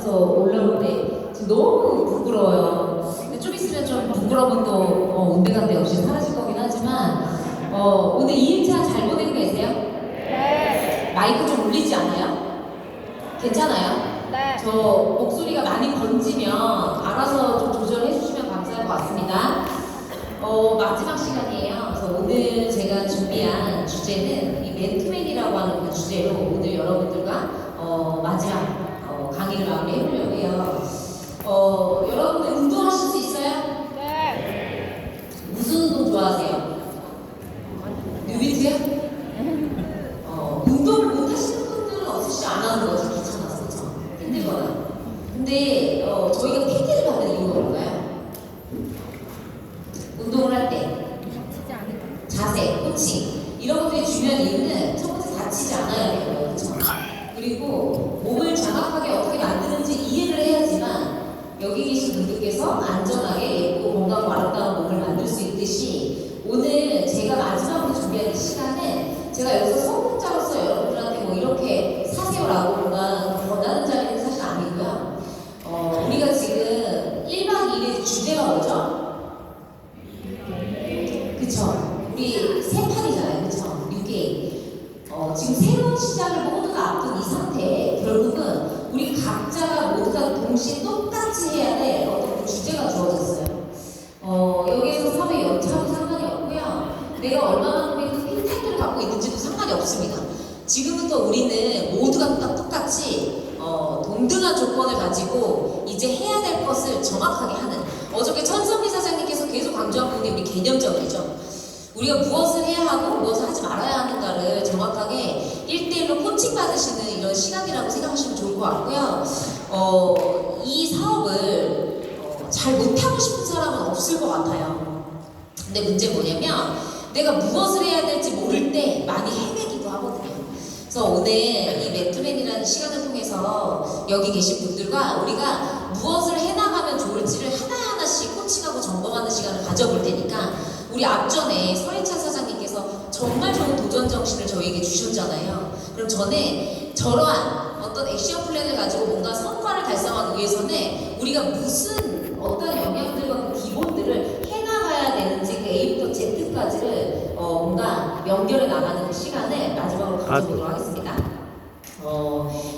앞에서 올라올 때 지금 너무 부끄러워요. 근데 좀 있으면 좀 부끄러움은 또 온데간데 없이 사라질 거긴 하지만 오늘 2일차 잘 보내고 계세요? 네. 마이크 좀 울리지 않아요? 괜찮아요? 네. 저 목소리가 많이 번지면 알아서 좀 조절해 주시면 감사할 것 같습니다. 마지막 시간이에요. 그래서 오늘 제가 준비한 주제는 이 맨투맨이라고 하는 그 주제로 오늘 여러분들과 마지막 강의를 마무리해 보려고 해요. 여러분들 운동하실 수 있어요? 네. 무슨 운동 좋아하세요? 뉴비트요? 운동을 못 하시는 분들은 어떻게 안 하는 거죠? 귀찮아서, 그쵸? 힘들거나. 근데 저희가 PT를 받는 이유가 뭘까요? 운동을 할 때 다치지 않을까? 자세, 코칭 이런 것들이 중요한 이유는 첫 번째 다치지 않아야 돼요. 그렇죠? 그리고 몸을 정확하게 어떻게 만드는지 이해를 해야지만 여기 계신 분들께서 안전하게 예쁘고 건강하고 아름다운 몸을 만들 수 있듯이 오늘 제가 마지막으로 준비한 이 시간은 제가 여기서 성공자로서 여러분들한테 뭐 이렇게 사세요라고 뭔가 권하는 자리는 사실 아니고요. 우리가 지금 1박 2일의 주제가 뭐죠? 그쵸? 우리 새 판이잖아요. 그쵸? 뉴게임. 지금 새로운 시작을 모두가 앞둔 이 상태에 결국은 우리 각자가 모두가 동시에 똑같이 해야 될 어떤 그 주제가 주어졌어요. 여기에서 사회 연차도 상관이 없고요. 내가 얼마만큼의 그 핀타이틀을 갖고 있는지도 상관이 없습니다. 지금부터 우리는 모두가 딱 똑같이 동등한 조건을 가지고 이제 해야 될 것을 정확하게 하는 어저께 천선미 사장님께서 계속 강조한 부분이 우리 개념적이죠. 우리가 무엇을 해야 하고 무엇을 하지 말아야 하는가를 정확하게 1대1로 코칭 받으시는 이런 시간이라고 생각하시면 좋을 것 같고요. 이 사업을 잘 못하고 싶은 사람은 없을 것 같아요. 근데 문제 뭐냐면 내가 무엇을 해야 될지 모를 때 많이 헤매기도 하거든요. 그래서 오늘 이 맨투맨이라는 시간을 통해서 여기 계신 분들과 우리가 무엇을 해나가면 좋을지를 하나하나씩 코칭하고 점검하는 시간을 가져볼 테니까 우리 앞전에 서인찬 사장님께서 정말 좋은 도전 정신을 저희에게 주셨잖아요. 그럼 저는 저러한 어떤 액션 플랜을 가지고 뭔가 성과를 달성하기 위해서는 우리가 무슨 어떤 영역들과 그 기본들을 해나가야 되는지 그 A부터 Z까지를 뭔가 연결해 나가는 시간을 마지막으로 가져보도록 하겠습니다.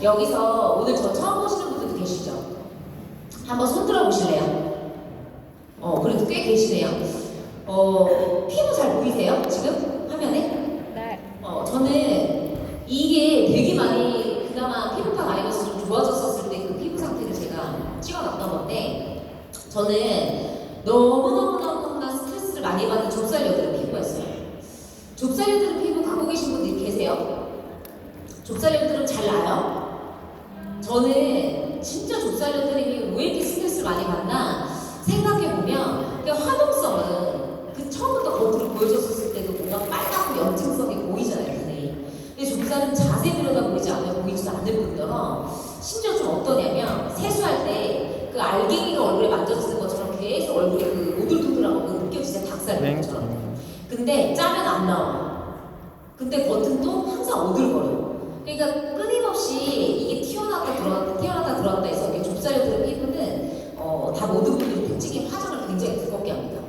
여기서 오늘 저 처음 보시는 분들도 계시죠? 한번 손 들어 보실래요? 그래도 꽤 계시네요. 피부 잘 보이세요? 지금? 화면에? 네. 저는 이게 되게 많이 그나마 피부과 마이너스 좀 좋아졌었을 때 그 피부 상태를 제가 찍어놨던 건데 저는 너무너무너무나 스트레스를 많이 받는 좁쌀여드름 피부였어요. 좁쌀여드름 피부 갖고 계신 분들이 계세요? 좁쌀여드름 잘 나요? 저는 진짜 좁쌀여드름이 왜 이렇게 스트레스를 많이 받나 생각해보면 화동성은 그 처음부터 겉으로 보여줬을 때도 뭔가 빨갛고 염증성이 보이잖아요, 선생님. 근데 좁쌀은 자세히 들여다보이지 않으면 보이지도 않는 분들은 심지어 좀 어떠냐면 세수할 때 그 알갱이가 얼굴에 만져지는 것처럼 계속 얼굴에 그 오돌토돌한 거 느껴지죠, 닭살 것처럼. 근데 짜면 안 나와. 근데 겉은또 항상 오들거려. 그러니까 끊임없이 이게 튀어나왔다 들어왔다 해서 이렇게 좁쌀여드름 피부는 다 모든 분들이 특징이 화장을 굉장히 두껍게 합니다.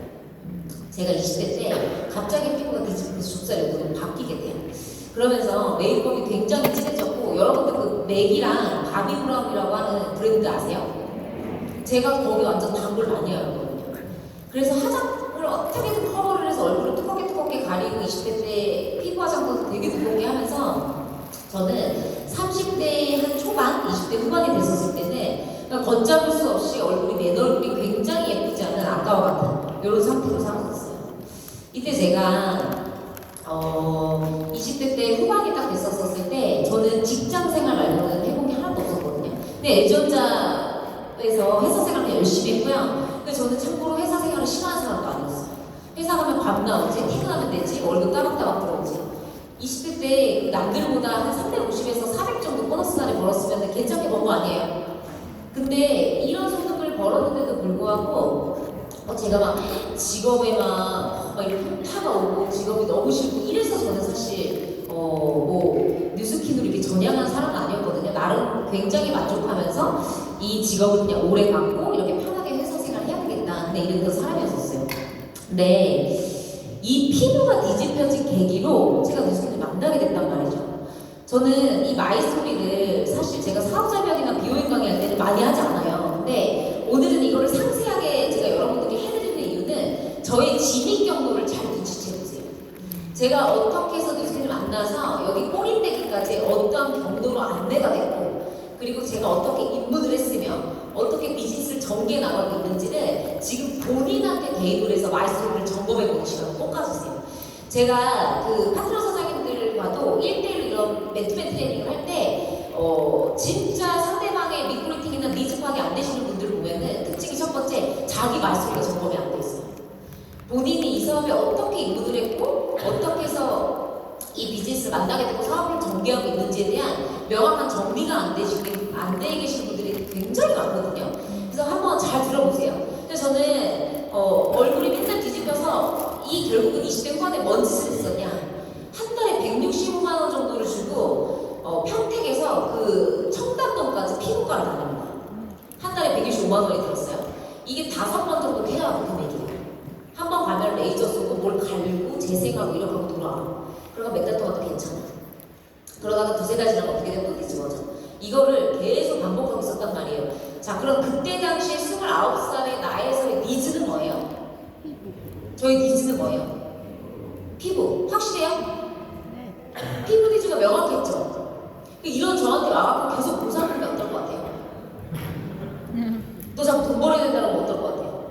제가 20대 때 갑자기 피부가 좁쌀여드름으로 바뀌게 돼요. 그러면서 메이크업이 굉장히 진해졌고 여러분들 그 맥이랑 바비브라운이라고 하는 브랜드 아세요? 제가 거기 완전 단골 많이 하거든요. 그래서 화장을 어떻게든 커버를 해서 얼굴을 두껍게 가리고 20대 때 피부 화장도 되게 두껍게 하면서 저는 30대 한 초반, 20대 후반이 됐었을 때는 걷잡을 수 없이 얼굴이 맨 얼굴이 굉장히 예쁘지 않은 아까와 같은 이런 상태로 살았었어요. 이때 제가 20대 때 후반이 딱 됐었을 때 저는 직장 생활 말고는 해본 게 하나도 없었거든요. 근데 L전자에서 회사 생활을 열심히 했고요. 근데 저는 참고로 회사 생활을 싫어하는 사람도 아니었어요. 회사 가면 밤 나오지, 퇴근하면 되지, 월급 따박따박 들어오지. 20대 때 남들보다 한 350에서 400 정도 보너스 달에 벌었으면 괜찮게 번 거 아니에요? 근데 이런 소득을 벌었는데도 불구하고 제가 막 직업에 막 이렇게 현타가 오고 직업이 너무 싫고 이래서 저는 사실 뭐 뉴스킨으로 이렇게 전향한 사람은 아니었거든요. 나름 굉장히 만족하면서 이 직업을 그냥 오래 갖고 이렇게 편하게 회사 생활 해야 되겠다. 근데 이런 사람이었었어요. 근데 이 피부가 뒤집혀진 계기로 제가 뉴스를 만나게 됐단 말이죠. 저는 이 마이스토리를 사실 제가 사업자명이나 비호행 강의할 때는 많이 하지 않아요. 근데 오늘은 이거를 상세하게 제가 여러분들께 해드리는 이유는 저의 진입 경로를 잘 눈치채보세요. 제가 어떻게 해서 뉴스를 만나서 여기 꼬린대기까지 어떤 경로로 안내가 됐고, 그리고 제가 어떻게 입문을 했으며 어떻게 비즈니스를 전개해 나가고 있는지를 지금 본인한테 대입을 해서 마이스토리를 점검해 보시면 꼭 가주세요. 제가 그 파트너 사장님들과도 1대1 이런 맨투맨 트레이닝을 할 때 진짜 상대방의 리크루팅이나 니즈 파악이 안 되시는 분들을 보면은 특징이 첫 번째, 자기 마이스토리가 점검이 안 돼 있어요. 본인이 이 사업에 어떻게 입문을 했고 어떻게 해서 이 비즈니스를 만나게 되고 사업을 전개하고 있는지에 대한 명확한 정리가 안 돼 계신 분들이 굉장히 많거든요. 그래서 한번 잘 들어보세요. 그래서 저는 얼굴이 맨날 뒤집혀서 결국은 20대 후반에 뭔 짓을 했었냐, 한 달에 165만 원 정도를 주고 평택에서 그 청담동까지 피부과를 다닙니다. 한 달에 165만 원이 들었어요. 이게 5번 정도 해야 하는 금액이에요. 한 번 가면 레이저 쏘고 뭘 갈고 재생하고 이렇게 하고 돌아와. 그러다 몇 달 동안도 괜찮아. 그러다가 2-3달 지나면 어떻게 되면 뒤집어져. 이거를 계속 반복하고 있었단 말이에요. 자, 그럼 그때 당시에 29살의 나에서의 니즈는 뭐예요? 저희 니즈는 뭐예요? 피부. 확실해요? 피부 니즈가 명확했죠? 이런 저한테 와갖고 계속 보상하면 어떨 것 같아요? 너 자꾸 돈 벌어야 된다는 거 어떨 것 같아요?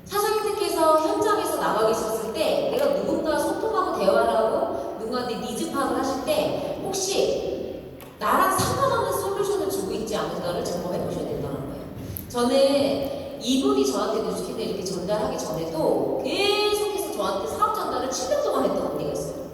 사장님들께서 현장에서 나가 계셨을 때 내가 누군가 소통하고 대화를 하고 누군가한테 니즈 파악을 하실 때 혹시 나랑 상관없는 솔루션을 주고 있지 않은가를 점검해 보셔야 된다는 거예요. 저는 이분이 저한테 뉴스킨을 이렇게 전달하기 전에도 계속해서 저한테 사업 전달을 7년 동안 했던 언니가 있어요.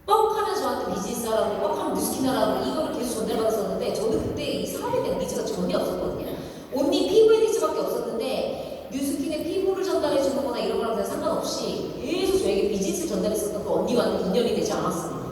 뻑하면 저한테 비즈니스 하라고, 뻑하면 뉴스킨 하라고 이거를 계속 전달받았었는데 저는 그때 이 사업에 대한 니즈가 전혀 없었거든요. 언니 피부의 니즈밖에 없었는데 뉴스킨의 피부를 전달해 주는 거나 이런 거랑 상관없이 계속 저에게 비즈니스를 전달했었던 그 언니와는 인연이 되지 않았습니다.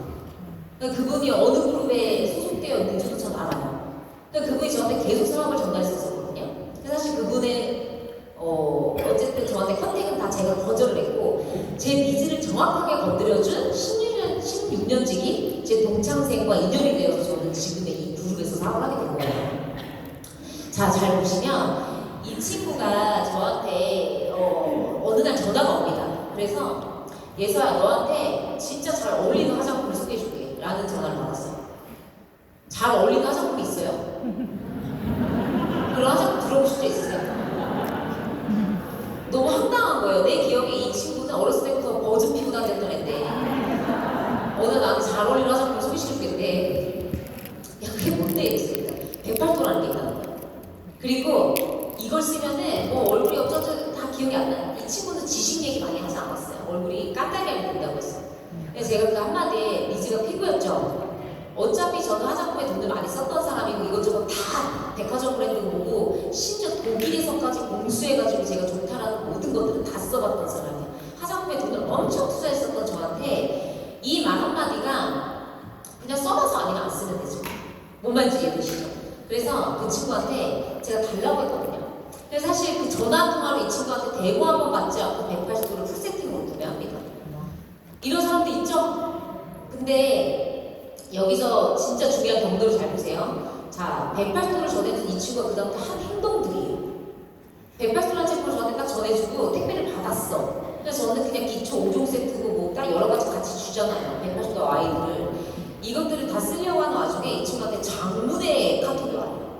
그러니까 그분이 어느 그룹에 소속되어 있는지도 전 알아요. 그러니까 그분이 저한테 계속 사업을 전달했었거든요. 사실 그분의 어쨌든 저한테 컨택은 다 제가 거절을 했고 제 니즈를 정확하게 건드려준 16년지기 제 동창생과 인연이 되어서 저는 지금의 이 그룹에서 사업을 하게 된 거예요. 자, 잘 보시면 이 친구가 저한테 어느 날 전화가 옵니다. 그래서 예서야, 너한테 진짜 잘 어울리는 화장품을 소개해줄게 라는 전화를 받았어요. 잘 어울리는 화장품이 있어요? 그런 화장품 들어보실 수 있으세요? 너무 황당한 거예요. 내 기억에 이 친구는 어렸을 때부터 버즈 피고 다녔던 애인데 어느 나한테 잘 어울리는 화장품을 소개시켜주겠대. 야, 그게 뭔데? 이랬습니다. 108도라는 게 있다는 거예요. 그리고 이걸 쓰면은 얼굴이 어쩌죠 다 기억이 안 나요. 이 친구는 지식 얘기 많이 하지 않았어요. 얼굴이 깐달걀이 된다고 했어요. 그래서 제가 그 한마디에 니즈가 피부였죠. 어차피 저는 화장품에 돈을 많이 썼던 사람이고 이것저것 다 백화점 브랜드 보고 심지어 독일에서까지 공수해가지고 제가 좋다라는 모든 것들을 다 써봤던 사람이에요. 화장품에 돈을 엄청 투자했었던 저한테 이 말 한마디가 그냥 써봐서 아니면 안 쓰면 되죠. 뭔 말인지 이해되시죠? 그래서 그 친구한테 제가 달라고 했거든요. 근데 사실 그 전화 통화로 이 친구한테 대고 한번 받지 않고 180도를 풀 세팅으로 구매합니다. 이런 사람도 있죠? 근데 여기서 진짜 중요한 경로를 잘 보세요. 자, 180도를 전해준 이 친구가 그 다음부터 한 행동들이에요. 180도라는 제품을 저한테 딱 전해주고 택배를 받았어. 그래서 저는 그냥 기초 5종 세트고 뭐 딱 여러 가지 같이 주잖아요. 180도 와이드를. 이것들을 다 쓰려고 하는 와중에 이 친구한테 장문의 카톡이 와요.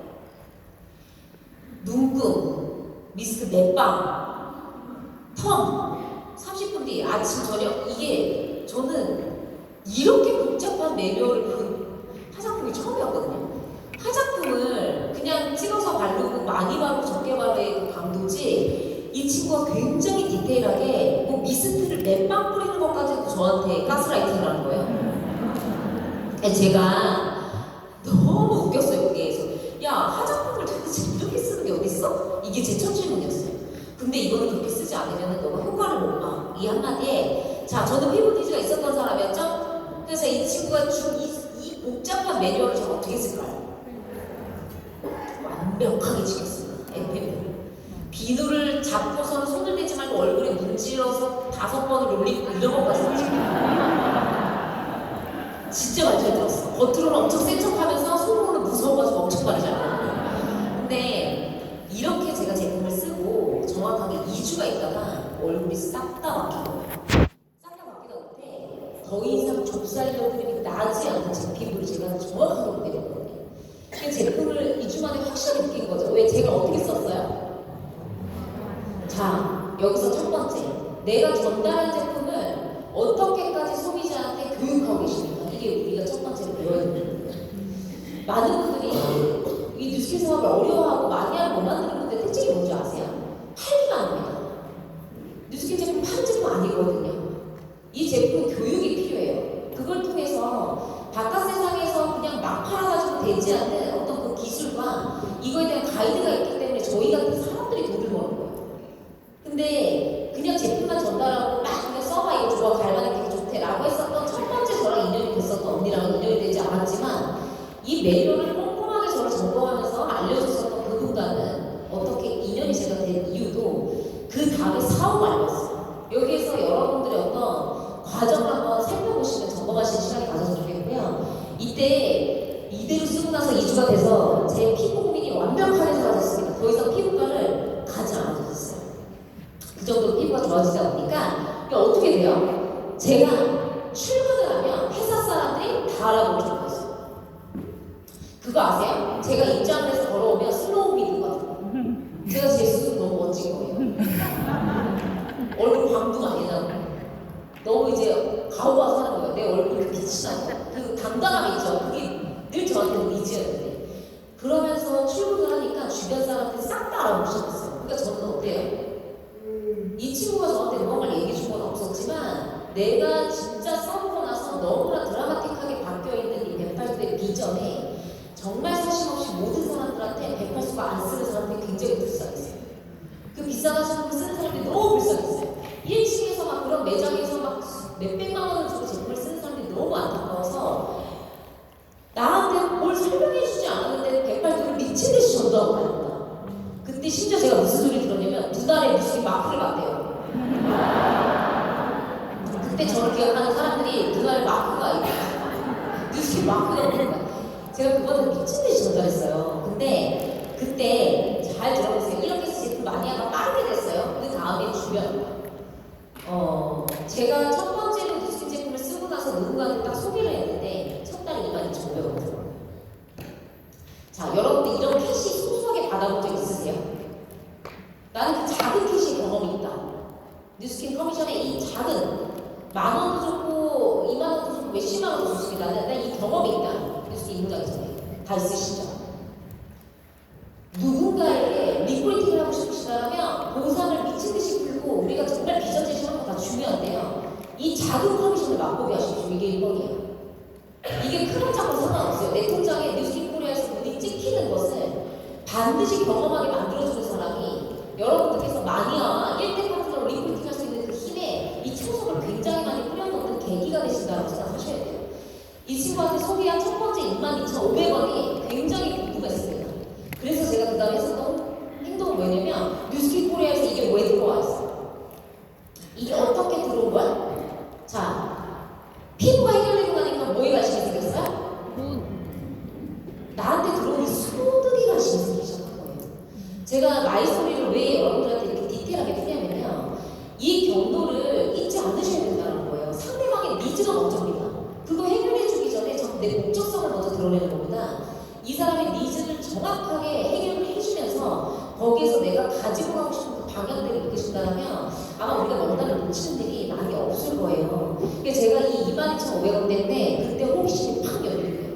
눈금, 미스트 맷빵, 펌, 30분 뒤 아침 저녁. 이게 저는 이렇게 복잡한 매뉴얼을 본 화장품이 처음이었거든요. 화장품을 그냥 찍어서 바르고 많이 바르고 적게 바르의 그 강도지 이 친구가 굉장히 디테일하게 뭐 미스트를 맷빵 뿌리는 것까지도 저한테 가스라이팅을 하는 거예요. 제가 너무 웃겼어요. 거기에서 야, 화장품을 도대체 이렇게 쓰는 게 어딨어? 이게 제 첫 질문이었어요. 근데 이거는 그렇게 쓰지 않으면 너가 효과를 못 봐. 이 한마디에 자, 저는 피부 니즈가 있었던 사람이었죠? 그래서 이 친구가 준 이 복잡한 매뉴얼을 제가 어떻게 쓸까요? 완벽하게 지켰습니다. FM을. 비누를 잡고서는 손을 대지 말고 얼굴에 문질러서 5번을 올리고 이런 것까지 진짜 많이 잘 들었어. 겉으로는 엄청 센 척하면서 속으로는 무서워가지고 엄청 말이잖아요. 근데 이렇게 제가 제품을 쓰고 정확하게 2주가 있다가 얼굴이 싹 다 막힌 거예요. 싹 다 막히다 못해 더 이상 좁쌀려 그림이 나지 않는 제 피부를 제가 정확하게 보게 됐거든요. 그 제품을 2주 만에 확실히 느낀 거죠. 왜? 제가 어떻게 썼어요? 자, 여기서 첫 번째, 내가 전달한 제품을 어떻게까지 소비자한테 교육하고 계십니까? 이게 우리가 첫 번째로 배워야 되는 거예요. 많은 분들이 이 뉴스킨 사업을 어려워하고 많이 하고 못 만드는 분들 특징이 뭔지 아세요? 팔기만 합니다. 뉴스킨 제품 파는 제품 아니거든요. 이 제품 교육이 필요해요. 그걸 통해서 바깥 세상에서 그냥 막 팔아가지고 되지 않는 어떤 그 기술과 이거에 대한 가이드가 있기 때문에 저희 같은 사람들이 돈을 버는 거예요. 근데 그냥 제품만 전달하고 막 그냥 써봐 이거 좋아 갈만해 되게 좋대 라고 했었던 첫 번째 저랑 인연이 됐었던 언니랑은 인연이 되지 않았지만 이 매뉴얼을 꼼꼼하게 저를 점검하면서 알려줬었던 그분과는 어떻게 인연이 제가 된 이유도 그 다음에 사업 알렸어요. 여기에서 여러분들의 어떤 과정을 한번 살펴보시면 점검하시는 시간이 가졌으면 좋겠고요. 이때 이대로 쓰고 나서 2주가 돼서 제 피부 고민이 완벽하게 사라졌습니다. 더 이상 피부과를 가지 않아졌어요. 그 정도로 피부가 좋아지다 보니까 이게 어떻게 돼요? 제가 출근을 하면 회사 사람들이 다 알아보기 좋아했어요. 그거 아세요? 제가 입장을 해서 걸어오면 슬로우 미드거든요. 제가 제 스스로 너무 멋진 거예요. 얼굴 광둥 아니잖아요. 너무 이제 가오가 사는 거예요. 내 얼굴이 빛이 나는 거. 그 당당함이 있죠. 그게 늘 저한테 니즈였는데. 그러면서 출근을 하니까 주변 사람들이 싹 다 알아보기 시작했어요. 그러니까 저는 어때요? 이 친구가 저한테 뭔가를 얘기해 준 건 없었지만 내가 진짜 써보고 나서 너무나 드라마틱하게 바뀌어있는 이 108수의 비전에 정말 사심없이 모든 사람들한테 108수가 안 쓰는 사람들이 굉장히 불쌍했어요. 그 비싼 화장품을 쓰는 사람들이 너무 불쌍했어요. 1층에서 막 그런 매장에서 막 몇백만 원을 주고 제품을 쓰는 사람들이 너무 안타까워서 나한테 뭘 설명해 주지 않았는데 108수를 미친 듯이 전도하고 다닙니다. 그때 심지어 제가 무슨 소리 들었냐면 두 달에 무슨 마크를 받대요. 그때 저를 기억하는 사람들이 두 달에 마크가 있고 뉴스킨 마크가 없는 거야. 제가 그거를 미친 듯이 전달했어요. 근데 그때 잘 들어보세요. 이렇게 해서 제품 많이 하다가 빠르게 됐어요. 그 다음에 주변 제가 첫 번째로 뉴스킨 제품을 쓰고 나서 누군가한테 딱 소개를 했는데 첫 달에 22,500원 들어요. 자, 여러분들 이런 캐시 소소하게 받아본 적 있으세요? 나는 그 작은 캐시 경험이 있다. 뉴스킨 커미션의 이 작은 10,000원도 좋고 20,000원도 좋고 몇십만 원도 좋습니다. 난 이 경험이 있다. 뉴스킨 입문하기 전에 다 있으시죠? 누군가에게 리포팅을 하고 싶으시다면 보상을 미친 듯이 풀고 우리가 정말 비전 제시하는 거 다 중요한데요. 이 작은 커미션을 맛보게 하십시오. 이게 1번이에요. 이게 크건 작건 상관없어요. 내 통장에 뉴스킨 코리아에서 눈이 찍히는 것을 반드시 경험하게 만들어주는 사람이 여러분들께서 마니아와 1대 파트너로 리포팅할 수 있는 그 힘에 이 초석을 굉장히 많이 뿌려놓는 계기가 되신다고 생각하셔야 돼요. 이 친구한테 소개한 첫 번째 22,500원이 굉장히 궁금했습니다. 그래서 제가 그 다음에 했었던 행동은 뭐냐면 뉴스킨 코리아에서 이게 왜 들어와 있어? 이게 어떻게 들어온 거야? 자, 피부가 해결되고 나니까 뭐에 관심이 생겼어요? 나한테 들어온 이 소득에 관심이 생기기 시작한 거예요. 제가 마이스토리를 왜 여러분들한테 이렇게 디테일하게 풀냐면요. 이 경로를 잊지 않으셔야 된다는 거예요. 상대방의 니즈가 먼저입니다. 그거 해결해주기 전에 내 목적성을 먼저 드러내는 것보다 이 사람의 니즈를 정확하게 해결을 해주면서 거기에서 내가 가지고 가고 싶은 그 방향대로 이끄신다면 아마 우리가 명단을 놓치는 일이 많이 없을 거예요. 그러니까 제가 이 22,500원 때문에 그때 호기심이 팍 열리고요.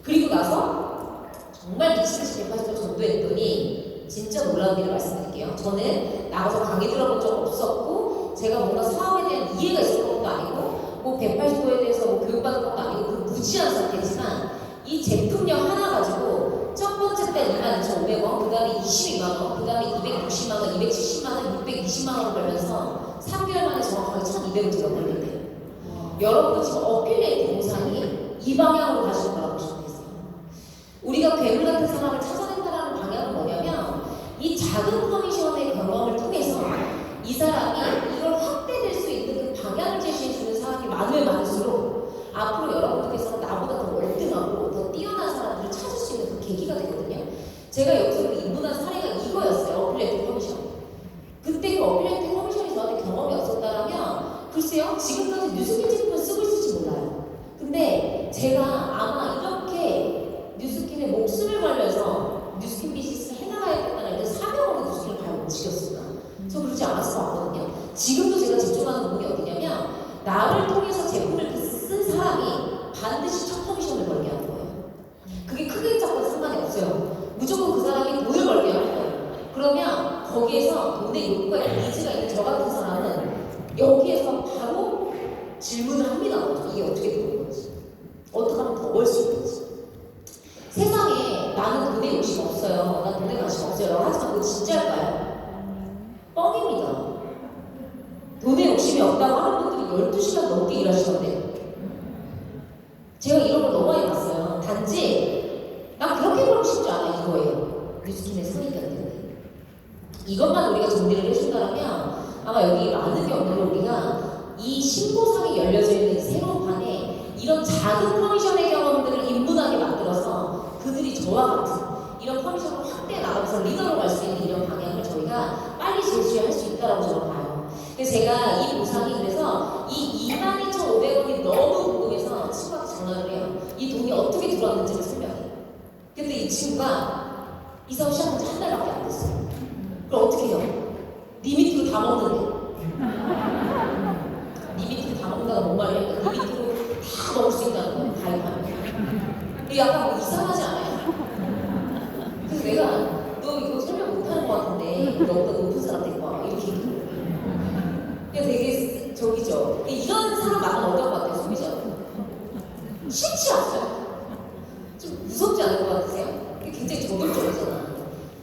그리고 나서 정말 미친듯이 180원 전도했더니 진짜 놀라운 일을 말씀드릴게요. 저는 나가서 강의 들어본 적 없었고 제가 뭔가 사업에 대한 이해가 있었던 것도 아니고 뭐 180도에 대해서 뭐 교육받은 것도 아니고 그 무지한 상태지만 이 제품력 하나 가지고 첫 번째 때 22,500원, 그 다음에 22만원, 그 다음에 260만원, 270만원, 620만원을 벌면서 3개월 만에 정확하게 1,200원 제가 벌겠대요. 여러분도 지금 어필레이트 공상이 이 방향으로 가시는 거라고 보시면 되세요. 우리가 괴물 같은 사람을 찾아낸다는 방향은 뭐냐? 작은 커미션의 경험을 통해서 이 사람이 이걸 확대될 수 있는 그 방향을 제시해주는 사람이 많으면 많을수록 앞으로 여러분들께서 나보다 더 월등하고 더 뛰어난 사람들을 찾을 수 있는 그 계기가 되거든요. 제가 여기서 인문한 사례가 이거였어요. 어필레이트 커미션. 그때 그 어필레이트 커미션이 저한테 경험이 없었다면 글쎄요, 지금까지 뉴스킨 제품을 쓰고 있을지 몰라요. 근데 제가 아마 이렇게 뉴스킨의 목숨을 걸면서 뉴스킨 비즈니스를 해나가야겠다는 이런 사명으로 뉴스킨을 잘 못 지켰습니다. 저 그러지 않았을 것 같거든요. 지금도 제가 집중하는 부분이 어디냐면 나를 통해서 제품을 쓴 사람이 반드시 첫 커미션을 벌게 하는 거예요. 그게 크게 작건 상관이 없어요. 무조건 그 사람이 돈을 벌게 하는 거예요. 그러면 거기에서 돈의 욕구가 니즈가 있는 저 같은 사람은 여기에서 바로 질문을 합니다. 이게 어떻게 되는 건지, 어떻게 하면 더 벌 수 있는지. 세상에 나는 돈에 욕심 없어요. 난 돈에 관심 없어요. 하지만 그거 진짜일까요? 뻥입니다. 돈에 욕심이 없다고 하는 분들이 12시간 넘게 일하시던데 제가 이런 걸 너무 많이 봤어요. 단지 난 그렇게 벌고 싶지 않아 이거예요. 뉴스킨의 성의가 때문에. 이것만 우리가 정리를 해준다면 아마 여기 많은 경우를 우리가 이 신보상이 열려져 있는 새로운 판에 이런 작은 커미션의 경험들을 인문하게 만들어서 그들이 저와 같은 이런 커미션을 확대해 나가면서 리더로 갈 수 있는 이런 방향을 저희가 빨리 제시할 수 있다고 저는 봐요. 그래서 제가 이 보상이 그래서 이 22,500원이 너무 궁금해서 친구한테 전화를 해요. 이 돈이 어떻게 들어왔는지를 설명해요. 근데 이 친구가 이 사업 시작한 지 한 달밖에 안 됐어요. 그럼 어떻게 해요? 리미트로 다 먹는데. 리미트로 다 먹는다가 뭔 말이에요? 리미트로 다 먹을 수 있다는 거예요. 가입하면. 근데 약간 뭐 이상하지 않아요? 그래서 내가 너 이거 설명 못하는 것 같은데 너보다 높은 사람 데리고 와. 이렇게 얘기해요. 그냥 되게 저기죠. 이런 사람 마음 어떨 것 같아요? 소비자. 싫지 않아요? 좀 무섭지 않을 것 같으세요? 굉장히 저돌적이잖아.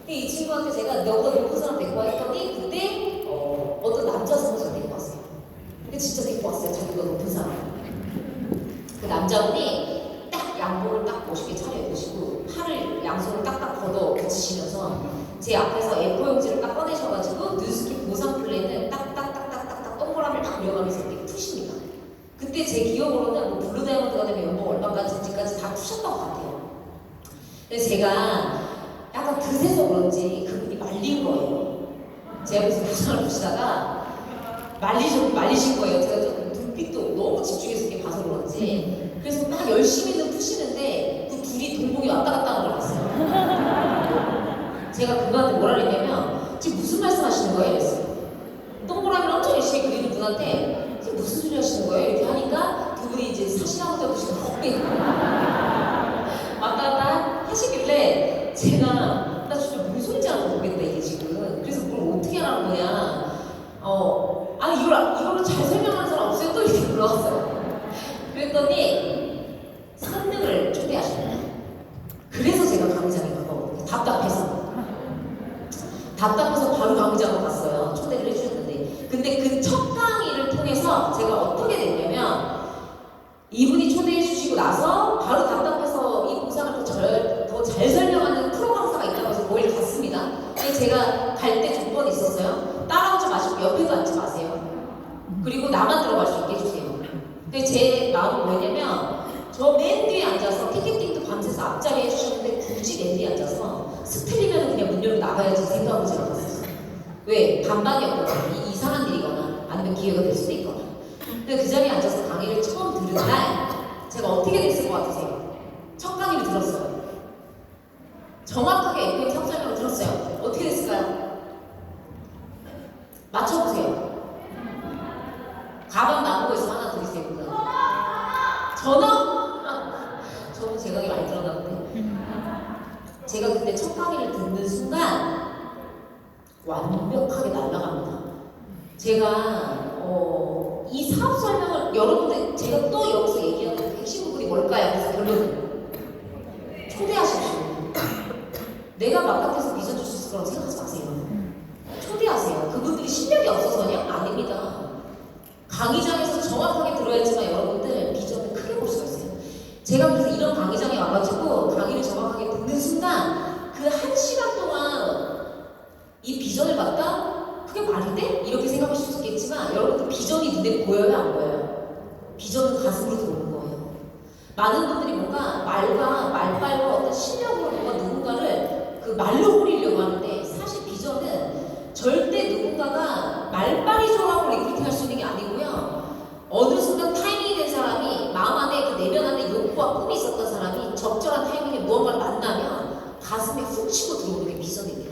이 친구한테 제가 너보다 높은 사람 데리고 와 했더니 그때 어떤 남자 선수를 데리고 왔어요. 근데 진짜 데리고 왔어요. 자기가 높은 사람. 그 남자분이 딱 양복을 딱 멋있게 차려입으시고 팔을 양손을 딱딱 걷어 붙이시면서 제 앞에서 A4 용지를 딱 꺼내셔가지고 뉴스킨 보상 플랜을 딱딱딱딱딱딱 동그라미를 딱 그려가면서 이렇게 푸십니다. 그때 제 기억으로는 뭐 블루 다이아몬드가 되면 연봉 얼마까지까지 다 푸셨던 것 같아요. 그래서 제가 약간 그새서 그런지 그분이 말린 거예요. 제가 무슨 보상을 푸시다가 말리신 거예요. 제가 좀 눈빛도 너무 집중해서 이렇게 봐서 그런지. 그래서 막 열심히는 푸시는데 그 둘이 동공이 왔다 갔다 하는 걸 봤어요. 제가 그분한테 뭐라 그랬냐면 지금 무슨 말씀 하시는 거예요? 이랬어요. 동그라미를 엄청 열심히 그리는 분한테 지금 무슨 소리 하시는 거예요? 이렇게 하니까 그분이 이제 사실하고 떠드시는 헛비 왔다 갔다 하시길래 제가 나 진짜 무슨 소리인지 알아서 모르겠다 이게 지금. 그래서 뭘 어떻게 하라는 거냐. 아니 이거를 잘 설명하는 사람 없어요? 또 이렇게 물어봤어요. 그랬더니 선능을 초대하셨어요. 그래서 제가 강의장에 가거든요. 답답해서 바로 강의장으로 갔어요. 초대를 해주셨는데 근데 그 첫 강의를 통해서 제가 어떻게 됐냐면 이분이 초대해 주시고 나서 바로 답답해서 이 보상을 더 잘 설명하는 프로 강사가 있다고 해서 거기를 갔습니다. 근데 제가 갈 때 조건이 있었어요. 따라오지 마시고 옆에도 앉지 마세요. 그리고 나만 들어갈 수 있게 해주세요. 근데 제 마음은 뭐냐면 저 맨 뒤에 앉아서 티켓팅도 밤새서 앞자리에 해주셨는데 굳이 맨 뒤에 앉아서 스틀리면 그냥 문 열고 나가야지 생각하고 제가 갔었어요. 왜? 반반이었거나 이상한 일이거나 아니면 기회가 될 수도 있거나. 근데 그 자리에 앉아서 강의를 처음 들은 날 제가 어떻게 됐을 것 같으세요? 첫 강의를 들었어요. 정확하게 FA 상설명을 들었어요. 어떻게 됐을까요? 맞춰보세요. 가방 나오고 있으면 하나 드리세요. 전화? 저는 제각이 많이 들어갔는데 제가 그때 첫 강의를 듣는 순간 완벽하게 날아갑니다. 제가 이 사업 설명을 여러분들 제가 또 여기서 얘기하는 그 핵심 부분이 뭘까요? 그래서 결론은 초대하십시오. 내가 바깥에서 빚어줄 수 있을 거라고 생각하지 마세요. 초대하세요. 그분들이 실력이 없어서냐? 아닙니다. 강의장에서 정확하게 들어야지만 여러분들 비전을 크게 볼 수가 있어요. 제가 그래서 이런 강의장에 와가지고 강의를 정확하게 듣는 순간 그 1시간 동안 이 비전을 갖다 그게 말이 돼? 이렇게 생각하실 수 있겠지만 여러분들 비전이 눈에 보여요? 안 보여요? 비전은 가슴으로 들어오는 거예요. 많은 분들이 뭔가 말빨과 어떤 실력으로 뭔가 누군가를 그 말로 뿌리려고 하는데 사실 비전은 절대 누군가가 말빨이 좋아하고 리크루팅할 수 있는 게 아니고요. 어느 순간 타이밍이 된 사람이 마음 안에 그 내면 안에 욕구와 꿈이 있었던 사람이 적절한 타이밍에 무언가를 만나면 가슴에 훅 치고 들어오는 게 비전이에요.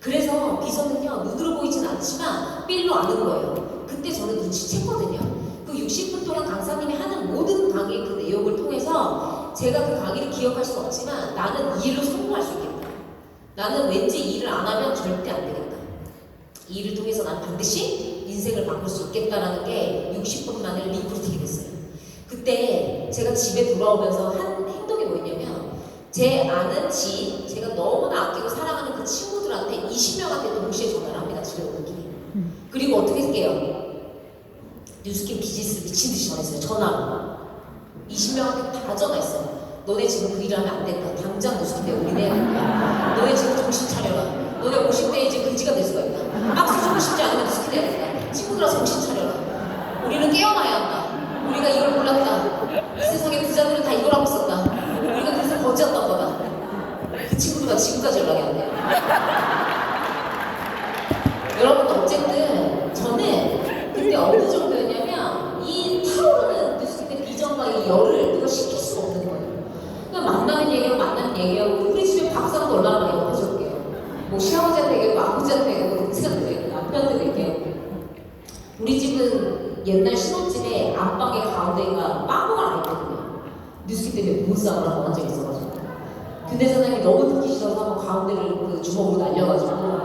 그래서 비전은요 눈으로 보이진 않지만 삘로 아는 거예요. 그때 저는 눈치챘거든요. 그 60분 동안 강사님이 하는 모든 강의 그 내용을 통해서 제가 그 강의를 기억할 수 없지만 나는 이 일로 성공할 수 있겠다. 나는 왠지 이 일을 안 하면 절대 안 되겠다. 이 일을 통해서 난 반드시 인생을 바꿀 수 있겠다라는 게 60분 만에 리크루팅이 됐어요. 그때 제가 집에 돌아오면서 한 행동이 뭐였냐면 제 아는 제가 너무나 아끼고 사랑하는 그 친구들한테 20명한테 동시에 전화를 합니다. 집에 오는 길에. 그리고 어떻게 할게요? 뉴스킨 비즈니스 미친듯이 전화했어요. 전화로. 20명한테 다 전화했어요. 너네 지금 그 일을 하면 안 된다. 당장 뉴스킨에 올인해야 된다. 너네 지금 정신 차려라. 너네 50대에 이제 금지가 될 수가 있다. 박수 주고 싶지 않으면 뉴스킨 해야 된다. 친구들아 정신 차려라. 우리는 깨어나야 한다. 우리가 이걸 몰랐다. 이 세상의 부자들은 다 이걸 하고 있었다. 우리가 그래서 거지였던 거다. 그 친구들과 지금까지 연락이 안 돼요. 여러분 어쨌든 저는 그때 어느 정도였냐면 이 타오르는 뉴스킨의 비전과 이 열을 누가 시킬 수가 없는 거예요. 그냥 만나는 얘기하고 우리 집에 밥상도 얼마나 많이 먹어줄게요. 뭐 시아버지한테 얘기하고 아버지한테 얘기하고 동생한테 얘기하고 남편한테 얘기하고 우리 집은 옛날 신혼집에 안방의 가운데가 빵꾸가 나 있거든요. 뉴스킨 때문에 몸싸움을 한번 한 적이 있어가지고 근데 사장님이 너무 듣기 싫어서 한번 가운데를 그 주먹으로 날려가지고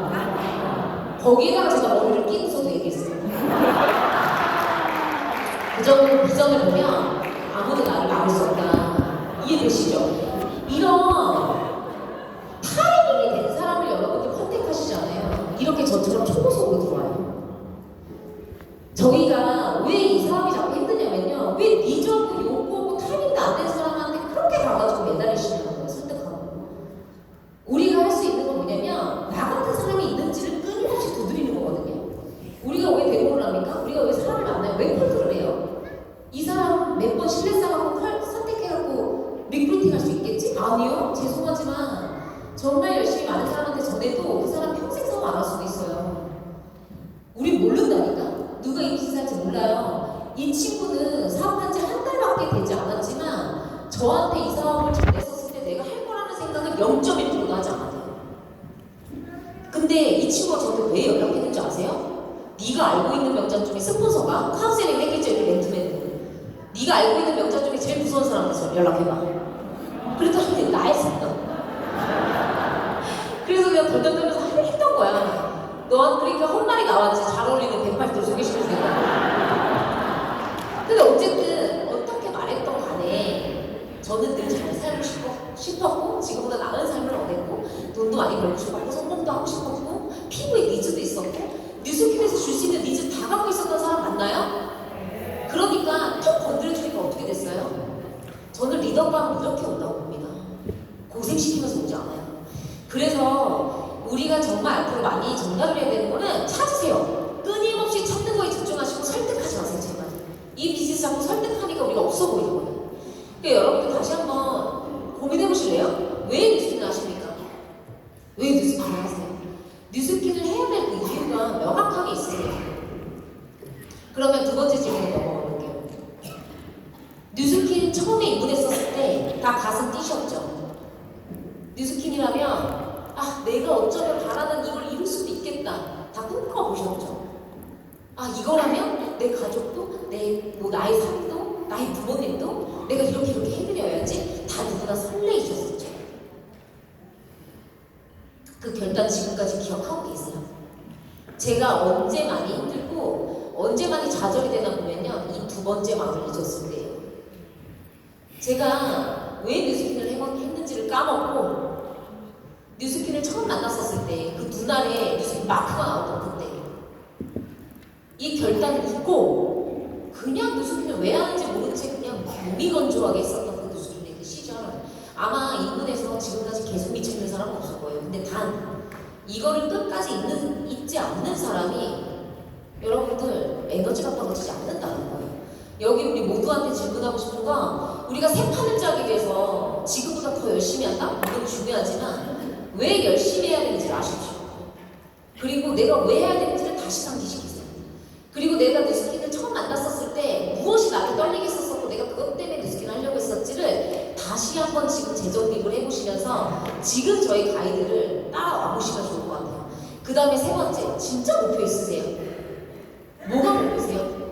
거기에다가 제가 머리를 끼고서도 얘기했어요. 그 정도 비전을 보면 아무도 나를 막을 수 없다. 이해되시죠? 이런 타이밍이 된 사람을 여러분들 컨택하시잖아요. 이렇게 저처럼 초고속으로 들어와요. 저희가 왜 이 사람이 자꾸 힘드냐면요. 왜 니적고 욕구고 타이밍도 안 된 사람한테 그렇게 가가지고 매달리시는 거예요. 설득하고. 우리가 할 수 있는 건 뭐냐면 나 같은 사람이 있는지를 끊임없이 두드리는 거거든요. 우리가 왜 대응을 합니까? 우리가 왜 사람을 만나요? 왜 콜드를 해요? 이 사람 몇 번 신뢰 쌓아갖고 선택해갖고 리크루팅 할 수 있겠지? 아니요. 죄송하지만 정말 열심히 많은 사람한테 전해도 그 사람 평생 사업 안 할 수도 있어요. 우린 모른다니까? 누가 이 비슷할지 몰라요. 이 친구는 사업한 지 한 달밖에 되지 않았지만 저한테 이 사업을 전했었을 때 내가 할 거라는 생각은 0.1%도 하지 않아요. 근데 이 친구가 저한테 왜 연락했는지 아세요? 네가 알고 있는 명장 중에 스폰서가 카운셀링 했겠죠. 이렇게 멘트맨. 네가 알고 있는 명장 중에 제일 무서운 사람한테 연락해봐. 그랬더니 나의 생각. 그래서 그냥 덜덜덜면서 했던 거야. 넌 그러니까 헛말이 나왔지. 잘 어울리는 108도를 소개시킬 생각. 근데 어쨌든 어떻게 말했던 간에 저는 늘 잘 살고 싶었고 지금보다 나은 삶을 원했고 돈도 많이 벌고 싶었고 성공도 하고 싶었고 피부에 니즈도 있었고 뉴스킨에서 줄 수 있는 니즈 다 갖고 있었던 사람 맞나요? 그러니까 턱 건드려주니까 어떻게 됐어요? 저는 리더감은 이렇게 온다고 봅니다. 고생시키면서 오지 않아요. 그래서 우리가 정말 앞으로 많이 전달을 해야 되는 거는 찾으세요. 끊임없이 찾는 거에 집중하시고 설득하지 마세요. 제발. 이 비즈니스 자꾸 설득하니까 우리가 없어 보이는 거예요. 그러니까 여러분들 다시 한번 고민해 보실래요? 왜 뉴스킨을 하십니까? 왜 뉴스킨을 하세요? 뉴스킨을 해야 될 그 이유가 명확하게 있으세요. 그러면 두 번째 질문으로 넘어가 볼게요. 뉴스킨 처음에 입문했었을 때 다 가슴 뛰셨죠? 뉴스킨이라면 아 내가 어쩌면 바라는 이걸 이룰 수도 있겠다. 다 꿈꿔보셨죠? 아 이거라면 내 가족도 나의 삶도 나의 부모님도 내가 이렇게 해드려야지. 다 누구나 설레이셨었죠. 그 결단 지금까지 기억하고 계세요. 제가 언제 많이 힘들고 언제 많이 좌절이 되나 보면요. 이 두 번째 마음을 잊었을 때예요. 제가 왜 뉴스킨을 했는지를 까먹고 뉴스킨을 처음 만났었을 때 그 눈알에 뉴스킨 마크가 나왔던 그때 이 결단을 잊고 그냥 뉴스킨을 왜 하는지 모른 채 그냥 무미건조하게 했었던 그 뉴스킨의 그 시절 아마 인문에서 지금까지 계속 미쳐있는 사람은 없을 거예요. 근데 단 이거를 끝까지 잊지 않는 사람이 여러분들 에너지가 떨어지지 않는다는 거예요. 여기 우리 모두한테 질문하고 싶은 건 우리가 새 판을 짜기 위해서 지금보다 더 열심히 한다? 물론 중요하지만 왜 열심히 해야 되는지를 아십시오. 그리고 내가 왜 해야 되는지를 다시 상기시키세요. 그리고 내가 뉴스킨을 처음 만났었을 때 무엇이 나를 떨리게 했었고 내가 그것 때문에 뉴스킨을 하려고 했었지를 다시 한번 지금 재정립을 해보시면서 지금 저희 가이드를 따라와 보시면 좋을 것 같아요. 그 다음에 세 번째, 진짜 목표 있으세요? 뭐가 목표세요?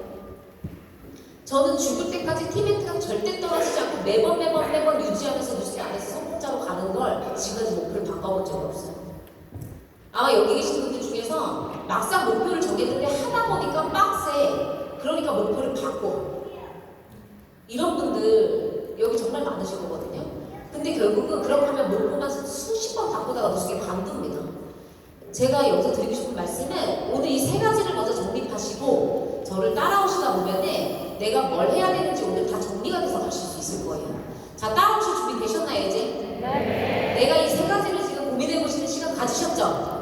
저는 죽을 때까지 티베트가 절대 떨어지지 않고 매번 유지하면서 뉴스킨 안에서 성공자로 가는 걸 지금까지 목표를 바꿔본 적이 없어요. 아마 여기 계신 분들 중에서 막상 목표를 정했는데 하다 보니까 빡세. 그러니까 목표를 바꿔. 이런 분들 여기 정말 많으실 거거든요. 근데 결국은 그렇게 하면 목표만 수십 번 바꾸다가 뉴스킨 관둡니다. 제가 여기서 드리고 싶은 말씀은 오늘 이 세 가지를 먼저 정립하시고 저를 따라오시다 보면은 내가 뭘 해야 되는지 오늘 다 정리가 돼서 가실 수 있을 거예요. 자, 따라오실 준비 되셨나요, 이제? 네. 내가 이 세 가지를 지금 고민해 보시는 시간 가지셨죠?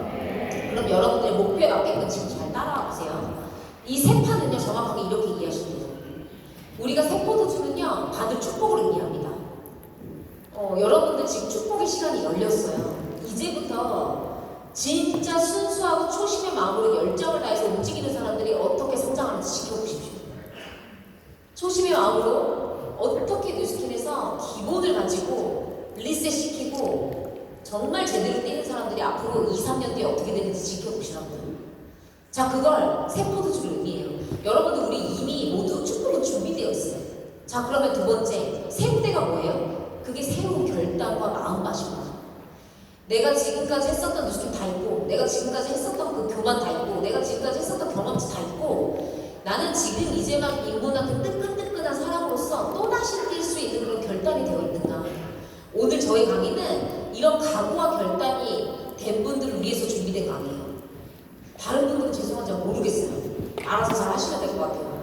그럼 여러분들의 목표에 맞게끔 지금 잘 따라와 보세요. 이 세 판은요, 정확하게 이렇게 이해하시면 돼요. 우리가 세포도주는요, 받을 축복을 의미합니다. 여러분들 지금 축복의 시간이 열렸어요. 이제부터 진짜 순수하고 초심의 마음으로 열정을 다해서 움직이는 사람들이 어떻게 성장하는지 지켜보십시오. 초심의 마음으로 어떻게 뉴스킨에서 기본을 가지고 리셋시키고 정말 제대로 뛰는 사람들이 앞으로 2, 3년 뒤에 어떻게 되는지 지켜보시라고요. 자, 그걸 세포도주를 의미해요. 여러분들 우리 이미 모두 축복은 준비되어 있어요. 자, 그러면 두 번째, 세 무대가 뭐예요? 그게 새로운 결단과 마음가짐입니다. 내가 지금까지 했었던 뉴스킨 다 있고, 내가 지금까지 했었던 그 교만 다 있고, 내가 지금까지 했었던 경험치 다 있고, 나는 지금 이제 막 인문학 그 뜨끈뜨끈한 사람으로서 또다시 뛸 수 있는 그런 결단이 되어 있는가. 오늘 저희 강의는 이런 각오와 결단이 된 분들을 위해서 준비된 강의예요. 다른 분들은 죄송하지만 모르겠어요. 알아서 잘 하시면 될 것 같아요.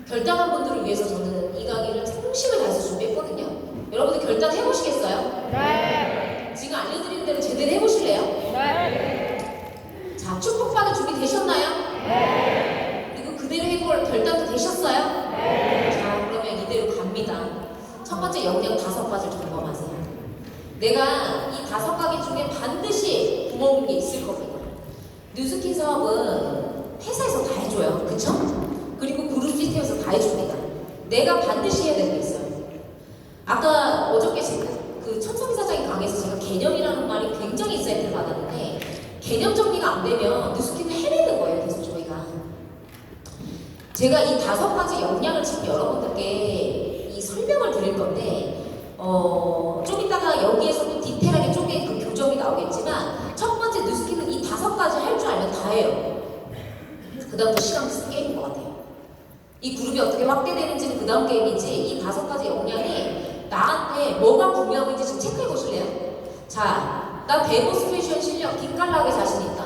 결단한 분들을 위해서 저는 이 강의를 충심을 다해서 준비했거든요. 여러분들 결단해보시겠어요? 네. 지금 알려드린 대로 제대로 해보실래요? 네. 자, 축복받을 준비 되셨나요? 네. 그리고 그대로 해볼 결단도 되셨어요? 네. 자, 그러면 이대로 갑니다. 첫 번째 영역 5가지를 점검하세요. 내가 이 5가지 중에 반드시 구멍인 게 있을 겁니다. 뉴스킨 사업은 회사에서 다 해줘요. 그쵸? 그리고 그룹 시스템에서 다 해줍니다. 내가 반드시 해야 되는 게 있어요. 아까 어저께 그 천성희 사장의 강의에서 제가 개념이라는 말이 굉장히 인사이트를 받았는데 개념 정리가 안 되면 뉴스킨을 해내는 거예요. 계속 저희가. 제가 이 5가지 역량을 지금 여러분들께 이 설명을 드릴 건데 좀 이따가 여기에서 또 디테일하게 쪼개 그 교정이 나오겠지만 첫 번째 뉴스킨은 이 5가지 할 줄 알면 다 해요. 그 다음부터 시간 게임인 것 같아요. 이 그룹이 어떻게 확대되는지는 그 다음 게임이지 이 5가지 역량이 나한테 뭐가 분명한지 지금 체크해 보실래요? 자, 나 데모스트레이션 실력 기깔나게 자신 있다.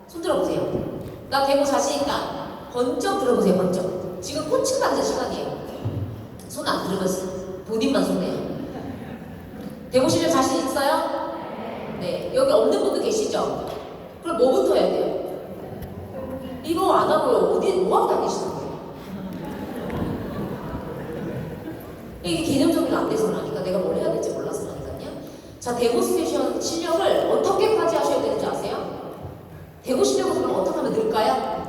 손 들어보세요. 나 데모 자신 있다. 번쩍 들어보세요. 번쩍. 지금 코칭 받는 시간이에요. 손 안 들으면서 본인만 손해요. 데모 실력 자신 있어요? 네. 여기 없는 분도 계시죠? 그럼 뭐부터 해야 돼요? 이거 안 하고요. 어디 뭐 하고 다니시는 거예요? 이게 개념 정리가 안 돼서라니까 내가 뭘 해야 될지 몰라서라니까요. 자, 데모스트레이션 실력을 어떻게까지 하셔야 되는지 아세요? 데모 실력을 그럼 어떻게 하면 늘까요?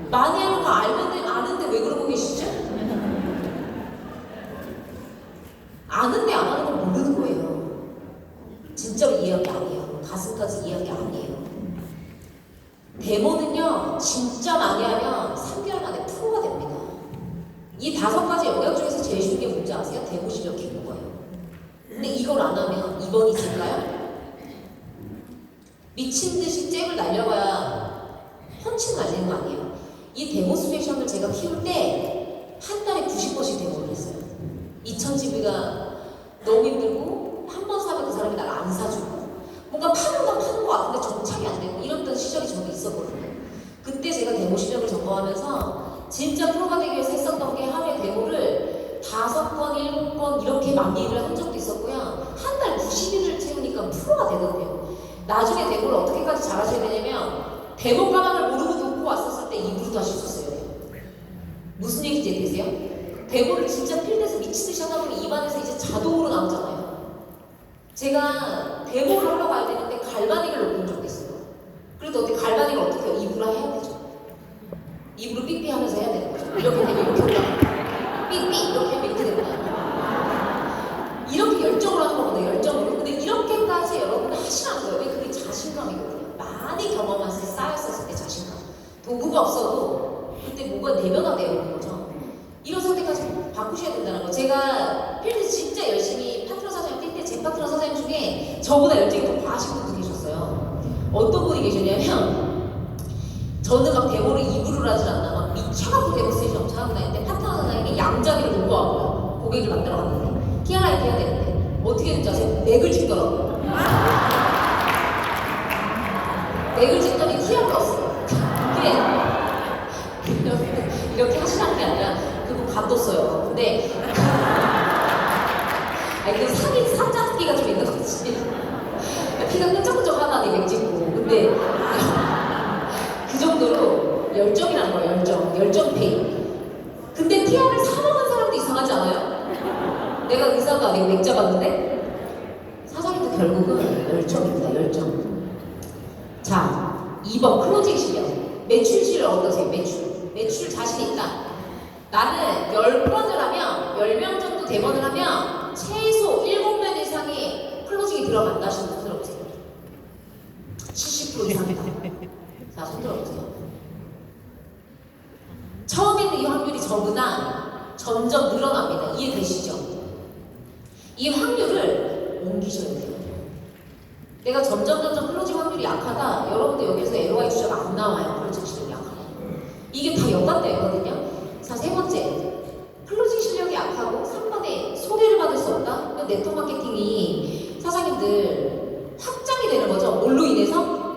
많이 하는 거 아는데 왜 그러고 계시죠? 아는데 안 하는 건 모르는 거예요. 진짜로 이해한 게 아니에요. 가슴까지 이해한 게 아니에요. 데모는요, 진짜 많이 하면 3개월 만에 프로가 됩니다. 이 5가지 영역 중에서 제일 쉬운 게 뭔지 아세요? 데모 실력 키우는 거예요. 근데 이걸 안 하면 2번이 있을까요? 미친 듯이 잽을 날려봐야 펀치 날리는 거 아니에요. 이 데모스트레이션을 제가 키울 때 한 달에 90번씩 데모를 했어요. 2000GB가 너무 힘들고 한 번 사면 그 사람이 나를 안 사주고 뭔가 파는 거 같은데 정착이 안 되고 이랬던 시절이 저도 있었거든요. 그때 제가 데모 실력을 점검하면서 진짜 프로가 되기 위해서 했었던 게 하루에 데모를 5건, 7건 이렇게 많이 일을 한 적도 있었고요. 한 달 90일을 채우니까 프로가 되거든요. 나중에 대본을 어떻게까지 잘하셔야 되냐면 대본 가방을 모르고 놓고 왔었을 때 입으로도 하실 수 있어요. 무슨 얘기인지 이해되세요? 대본을 진짜 필드에서 미치듯이 하다 보면 입안에서 이제 자동으로 나오잖아요. 제가 대본을 하려고 할 때는 갈바닉을 놓은 적도 있어요. 그래도 어떻게 갈바닉을 어떻게 해요? 입으로 해야 되죠. 입으로 삐삐 하면서 해야 되는 거죠. 이렇게 되면 이렇게 올라가. 삐삐 이렇게 하면 이렇게 됩니다. 이렇게 열정으로 하는 거거든요. 열정으로. 근데 이렇게까지 여러분 하시라는 거예요. 왜? 그게 자신감이거든요. 많이 경험해서 쌓였었을 때 자신감. 도구가 없어도 그때 뭐가 내면화 되어 있는 거죠. 이런 상태까지 바꾸셔야 된다는 거. 제가 필드 진짜 열심히 파트너 사장님 뛸 때 제 파트너 사장님 중에 저보다 열정이 더 과하신 분도 계셨어요. 어떤 분이 계셨냐면 저는 막 대본을 입으로 하질 않나 막 미쳐갖고 대본 쓰지 엄청 하고 다니는데 파트너 사장님이 양자기를 놓고 와고요. 고객을 만들어 갔는데 티아라이트 해야 되는데 어떻게 했는지 아세요? 맥을 찍더라고요. 맥을 찍더니 티아를 넣었어요. 그래 이렇게 하시라는 게 아니라 그분 감뒀어요. 근데 아니 그 산자기가 좀 있는 거지. 피가 끈적끈적하다니 맥 찍고 근데 그 정도로 열정이라는 거예요. 열정 페이. 근데 티아를 사 먹은 사람도 이상하지 않아요? 내가 의사가 아니고 맥 잡았는데 사장님도 결국은 열정입니다. 열정. 자 2번 클로징 실력. 매출 실력 어떠세요? 매출 자신 있다. 나는 10번을 하면 10명 정도 대본을 하면 최소 7명 이상의 클로징이 들어간다 하시는 분 들어보세요. 70% 이상이다. 자, 손 들어보세요. 처음에는 이 확률이 적으나 점점 늘어납니다. 이해되시죠? 이 확률을 옮기셔야 돼요. 내가 점점 클로징 확률이 약하다. 여러분들 여기서 LOI 주자가 안 나와요. 클로징 실력이 약하다. 이게 다 연관되거든요. 자, 세 번째. 클로징 실력이 약하고 3번에 소개를 받을 수 없다. 네트워크 마케팅이 사장님들 확장이 되는 거죠. 뭘로 인해서?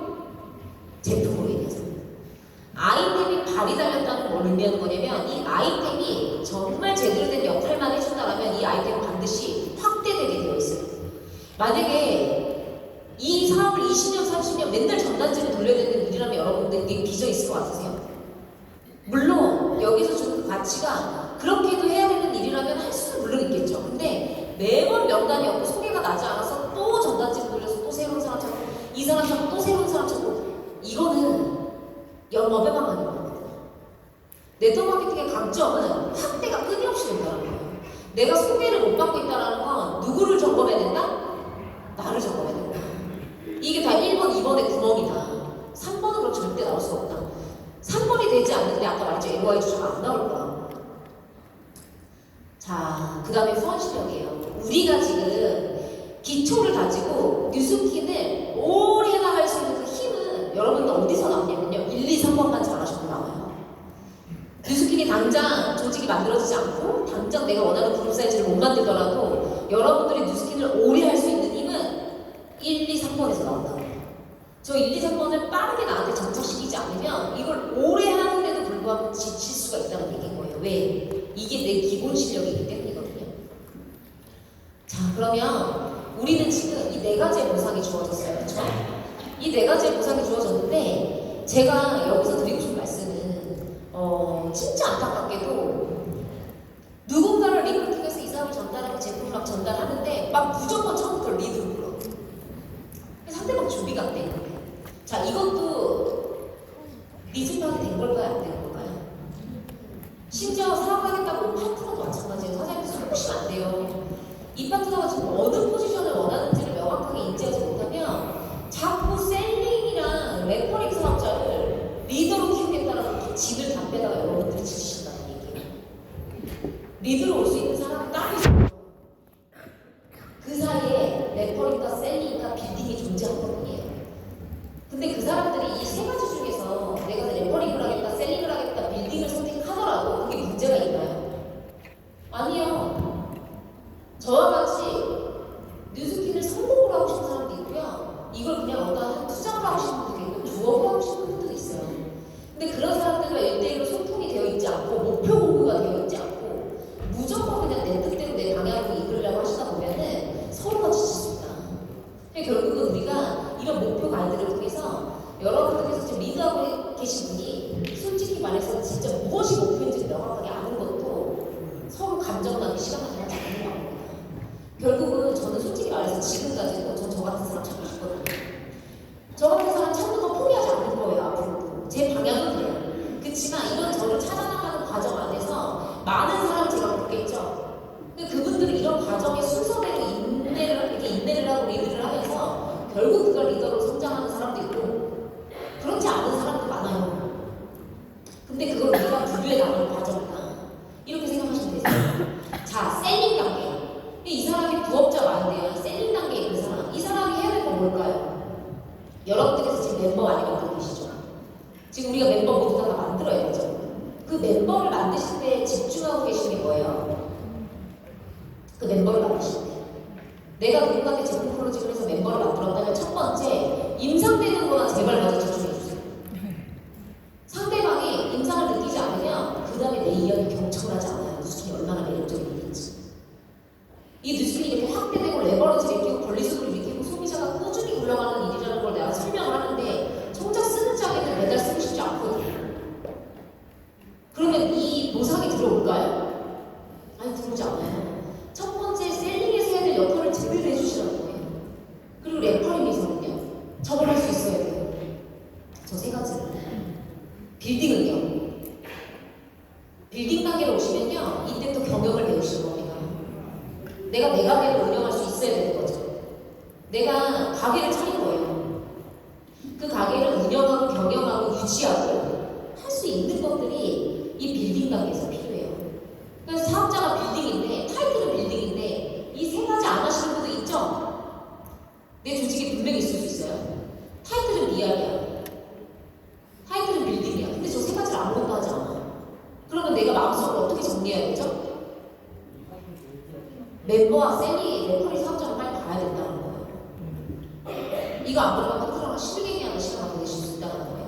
제품으로 인해서. 아이템이 발이 달렸다는 걸 의미하는 거냐면 이 아이템이 정말 제대로 된 역할만 해준다면 이 아이템은 반드시 확대되게 되어 있어요. 만약에 이 사업을 20년, 30년 맨날 전단지를 돌려야 되는 일이라면 여러분들에게 빚어 있을 것 같으세요? 물론 여기서 주는 그 가치가 그렇게도 해야 되는 일이라면 할 수는 물론 있겠죠. 근데 매번 명단이 없고 소개가 나지 않아서 또 전단지를 돌려서 또 새로운 사람 찾고 이 사람 찾고 또 새로운 사람 찾고 이거는 영업의 방안인 겁니다. 네트워크 마케팅의 강점은 확대가 끊임없이 된다는 거예요. 내가 소개를 못 받고 있다는 건 누구를 점검해야 된다? 나를 점검해야 된다. 이게 다 1번, 2번의 구멍이다. 3번은 그럼 절대 나올 수가 없다. 3번이 되지 않는데 아까 말했죠. LOI 주자가 안 나올 거라고. 자, 그 다음에 후원 실력이에요. 우리가 지금 기초를 가지고 뉴스킨을 오래 나갈 수 있는 그 힘은 여러분들 어디서 나오냐면요. 1, 2, 3번만 잘하셔도 나와요. 뉴스킨이 당장 조직이 만들어지지 않고 당장 내가 원하는 그룹 사이즈를 못 만들더라도 여러분들이 뉴스킨을 오래 할 수 있는 힘은 1, 2, 3번에서 나온다. 저 1, 2, 3번을 빠르게 나한테 정착시키지 않으면 이걸 오래 하는데도 불구하고 지칠 수가 있다는 얘기인 거예요. 왜? 이게 내 기본 실력이기 때문이거든요. 자, 그러면 우리는 지금 이 네 가지의 보상이 주어졌어요. 그렇죠? 이 네 가지의 보상이 주어졌는데 제가 여기서 드리고 싶은 말씀은 진짜 안타깝게도 누군가를 리크루팅해서 이 사람을 전달하고 제품을 막 전달하는데 막 무조건 처음부터 리드로 불러. 상대방 준비가 안 돼 있는데. 자, 이것도 리즈 파악이 된 걸까요? 안 된 걸까요? 심지어 사업하겠다고 파트너도 마찬가지예요. 사장님도 속으시면 안 돼요. 이 파트너가 지금 어느 포지션을 원하는지를 명확하게 인지하지 못하면 자꾸 셀링이랑 레퍼링 사업자를 리더로 키우겠다라고 진을 다 빼다가 여러분들이 지치신다는 얘기예요. 리드로 올 수 있는 사람은 따로 있어요. 그 사이에 레퍼링과 셀링과 빌딩이 존재하는 것뿐이에요. 근데 그 사람들이 이 세 가지 중에서 내가 레퍼링을 하겠다, 셀링을 하겠다, 빌딩을 선택하더라도 그게 문제가 있나요? 아니요. 저와 같이 뉴스킨을 이런 목표 가이드를 통해서 여러분들께서 지금 리드하고 계신 분이 솔직히 말해서 진짜 무엇이 목표인지 명확하게 아는 것도 서로 감정 나누기 시간을 가지 않는 겁니다. 결국은 저는 솔직히 말해서 지금까지도 전 저 같은 사람 찾고 싶거든요. 저 같은 사람 찾는 거 포기하지 않을 거예요. 앞으로 제 방향은 그래요. 그렇지만 이런 저를 찾아나가는 과정 안에서 많은 사람을 제가 보겠죠. 근데 그분들은 이런 과정에 순서대로 인내를 하고 리드를 하면서 결국 그가 리더로 성장하는 사람도 있고 그렇지 않은 사람도 많아요. 근데 그걸 우리가 분류해 나가는 과정이다. 이렇게 생각하시면 되세요. 자, 셀링 단계. 이 사람이 부업자 마인드야. 셀링 단계에 있는 사람. 이 사람이 해야 될 건 뭘까요? 여러분들께서 지금 멤버 많이 만들고 계시죠? 지금 우리가 멤버 모두 다 만들어야 되죠? 그 멤버를 만드실 때 집중하고 계시는 게 뭐예요? 그 멤버를 만드실 때. 내가 누군가한테 제품 프로젝트를 해서 멤버를 만들었다면 첫 번째, 임상되는 거나 제발 먼저 집중해주세요. 상대방이 임상을 느끼지 않으면 그 다음에 내 이야기 경청을 하지 않아요. 누수킨이 얼마나 매력적인지. 이 누수킨이 이렇게 확대되고 레버러지를 일으키고 권리수를 일으키고 소비자가 꾸준히 굴러가는 일이라는 걸 내가 설명을 하는데 정작 쓰는 장에는 매달 쓰고 싶지 않거든요. 그러면 이 보상이 들어올까요? 아니, 들어오지 않아요. 첫 번째, 셀링에서 해야 될 역할을 제대로 해주시라는 거예요. 그리고 레퍼링에서는요, 저걸 할 수 있어야 돼요. 저 세 가지. 빌딩은요. 빌딩 단계로 오시면요, 이때 또 경영을 배우시는 겁니다. 내가 내 가게를 운영할 수 있어야 되는 거죠. 내가 가게를 차린 거예요. 그 가게를 운영하고 경영하고 유지하고 할 수 있는 것들이 이 빌딩 단계에서 필요해요. 그래서 사업자가 빌딩인데, 타이틀은 빌딩인데 이 세 가지 안 하시는 분도 있죠? 내 조직에 분명히 있을 수 있어요. 타이틀은 미학이야. 타이틀은 빌딩이야. 근데 저 세 가지를 아무것도 하지 않아. 그러면 내가 마음속으로 어떻게 정리해야 되죠? 멤버와 셀이 레퍼리 사업자를 빨리 봐야 된다는 거예요. 이거 안 그러면 팬트랑은 실갱이하는 시간을 보내실 수 있다는 거예요.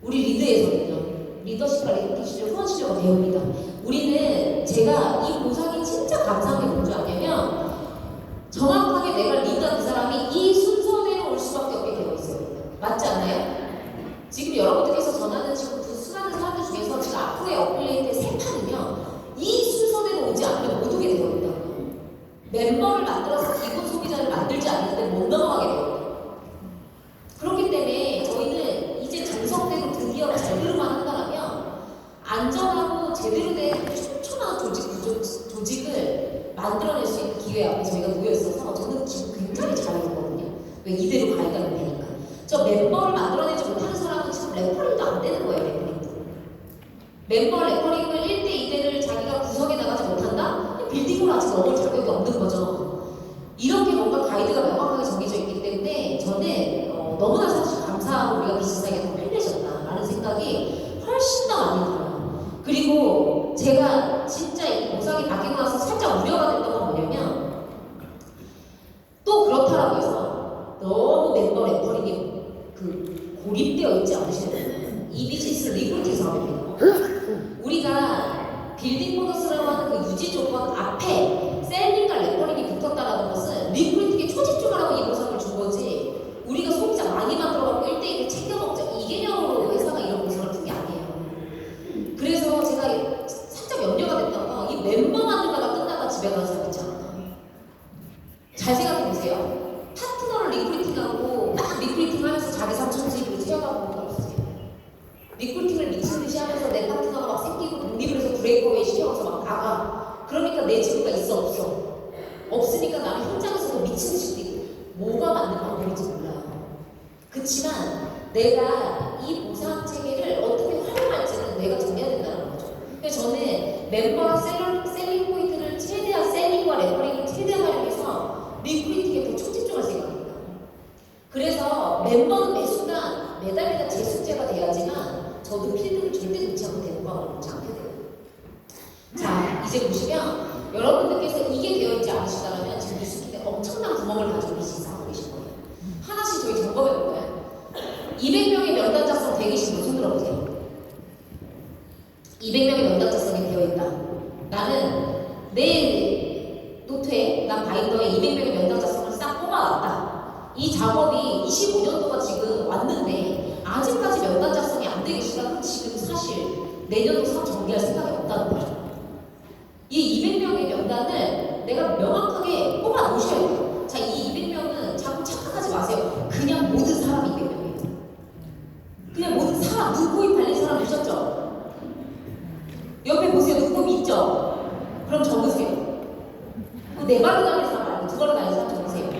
우리 리드에서는요, 리더십과 리더십 실력, 후원 실력을 배웁니다. 우리는 제가 이 보상이 진짜 감사한 게 뭔지 아냐면 정확하게 내가 리드한 그 사람이 이 순서대로 올 수밖에 없게 되어 있어요. 맞지 않나요? 지금 여러분들께서 전하는 지금 그 수많은 사람들 중에서 지금 앞으로의 업글레이드의 세 판은요, 이 순서대로 오지 않으면 못 오게 되어 있다고요. 멤버를 만들어서 기본 소비자를 만들지 않는데 못 넘어가게 돼요. 그렇기 때문에 저희는 이제 정성대로 드디어 제대로만 한다면 안전하고 제대로 된 촘촘한 조직을 만들어낼 수 있는 기회 앞에 저희가 놓여 있어서 저는 지금 굉장히 잘해보거든요. 왜 이대로 가니까 되니까. 저 멤버를 만들어내지 못하는 사람은 지금 레퍼링도 안 되는 거예요. 레퍼링도. 멤버 레퍼링을 1대 2대를 자기가 구성해 나가지 못한다? 빌딩으로 아직 넘을 자격이 없는 거죠. 이렇게 뭔가 가이드가 명확하게 정해져 있기 때문에 저는 너무나 사실 감사하고 우리가 비슷하게 더 편해졌다라는 생각이 훨씬 더 많이 들어요. 그리고 제가 진짜 이 보상이 바뀌고 나서 살짝 우려가 됐던 건 뭐냐면 또 그렇다라고 해서 너무 멤버 레퍼링이 고립되어 있지 않으시는 이 비즈니스를 리크루팅 사업입니다. 우리가 빌딩 보너스라고 하는 그 유지 조건 앞에 셀링과 레퍼링이 붙었다라는 것은 리크루팅에 초집중하라고 이 보상을 준 거지 우리가 소비자 많이 만들어갖고 1대1을 챙겨먹자 이 개념으로 회사가 이런 보상을 준 게 아니에요. 그래서 제가 살짝 염려가 됐던 건 이 멤버 만들다가 끝나다 집에 가는 사람 있지 않나. 잘 생각해보세요. 파트너를 리크루팅하고 막 리크루팅하면서 자기 삼천집으로 튀어가고 그런 거 없으세요? 리크루팅을 미친 듯이 하면서 내 파트너가 막 생기고 독립을 해서 브레이크웨이 시켜서 막 나가. 그러니까 내 직업가 있어 없어? 없으니까 나는 현장에서도 미친 듯이 뛰고 뭐가 맞는 방법인지 몰라요. 그치만 내가 이 보상 체계를 어떻게 활용할지는 내가 정해야 된다는 거죠. 그래서 저는 멤버랑 셀링 포인트를 최대한 셀링과 레퍼링을 최대한 활용해서 리크루팅에 더 초집중할 생각입니다. 그래서 멤버는 매 순간 매달 재숙제가 돼야지만 저도 필드를 절대 놓지 않고 대국방을 놓지 않게 돼요. 자, 이제 보시면 여러분들께서 이게 되어 있지 않으시다면 지금 뉴스킨에 엄청난 구멍을 가지고 비즈니스하고 계신 거예요. 하나씩 저희 점검해 볼까요? 200명의 명단 작성 대기실 손 들어보세요. 200명의 명단 작성이 되어 있다. 나는 내 노트에 난 바인더에 200명의 명단 작성을 싹 뽑아왔다. 이 작업이 25년도가 지금 왔는데 아직까지 명단 작성이 안 되기 시작하면 지금 사실 내년도 사업 정리할 생각이 없다는 거죠. 이 200명의 명단을 내가 명확하게 뽑아 놓으셔야 돼요. 자, 이 200명은 자꾸 착각하지 마세요. 그냥 모든 사람이 200명이에요. 그냥 모든 사람, 눈코입 발린 사람 보셨죠? 옆에 보세요. 눈코입 있죠? 그럼 적으세요. 네 발로 다니는 사람 말고 두 발로 다니는 사람 적으세요.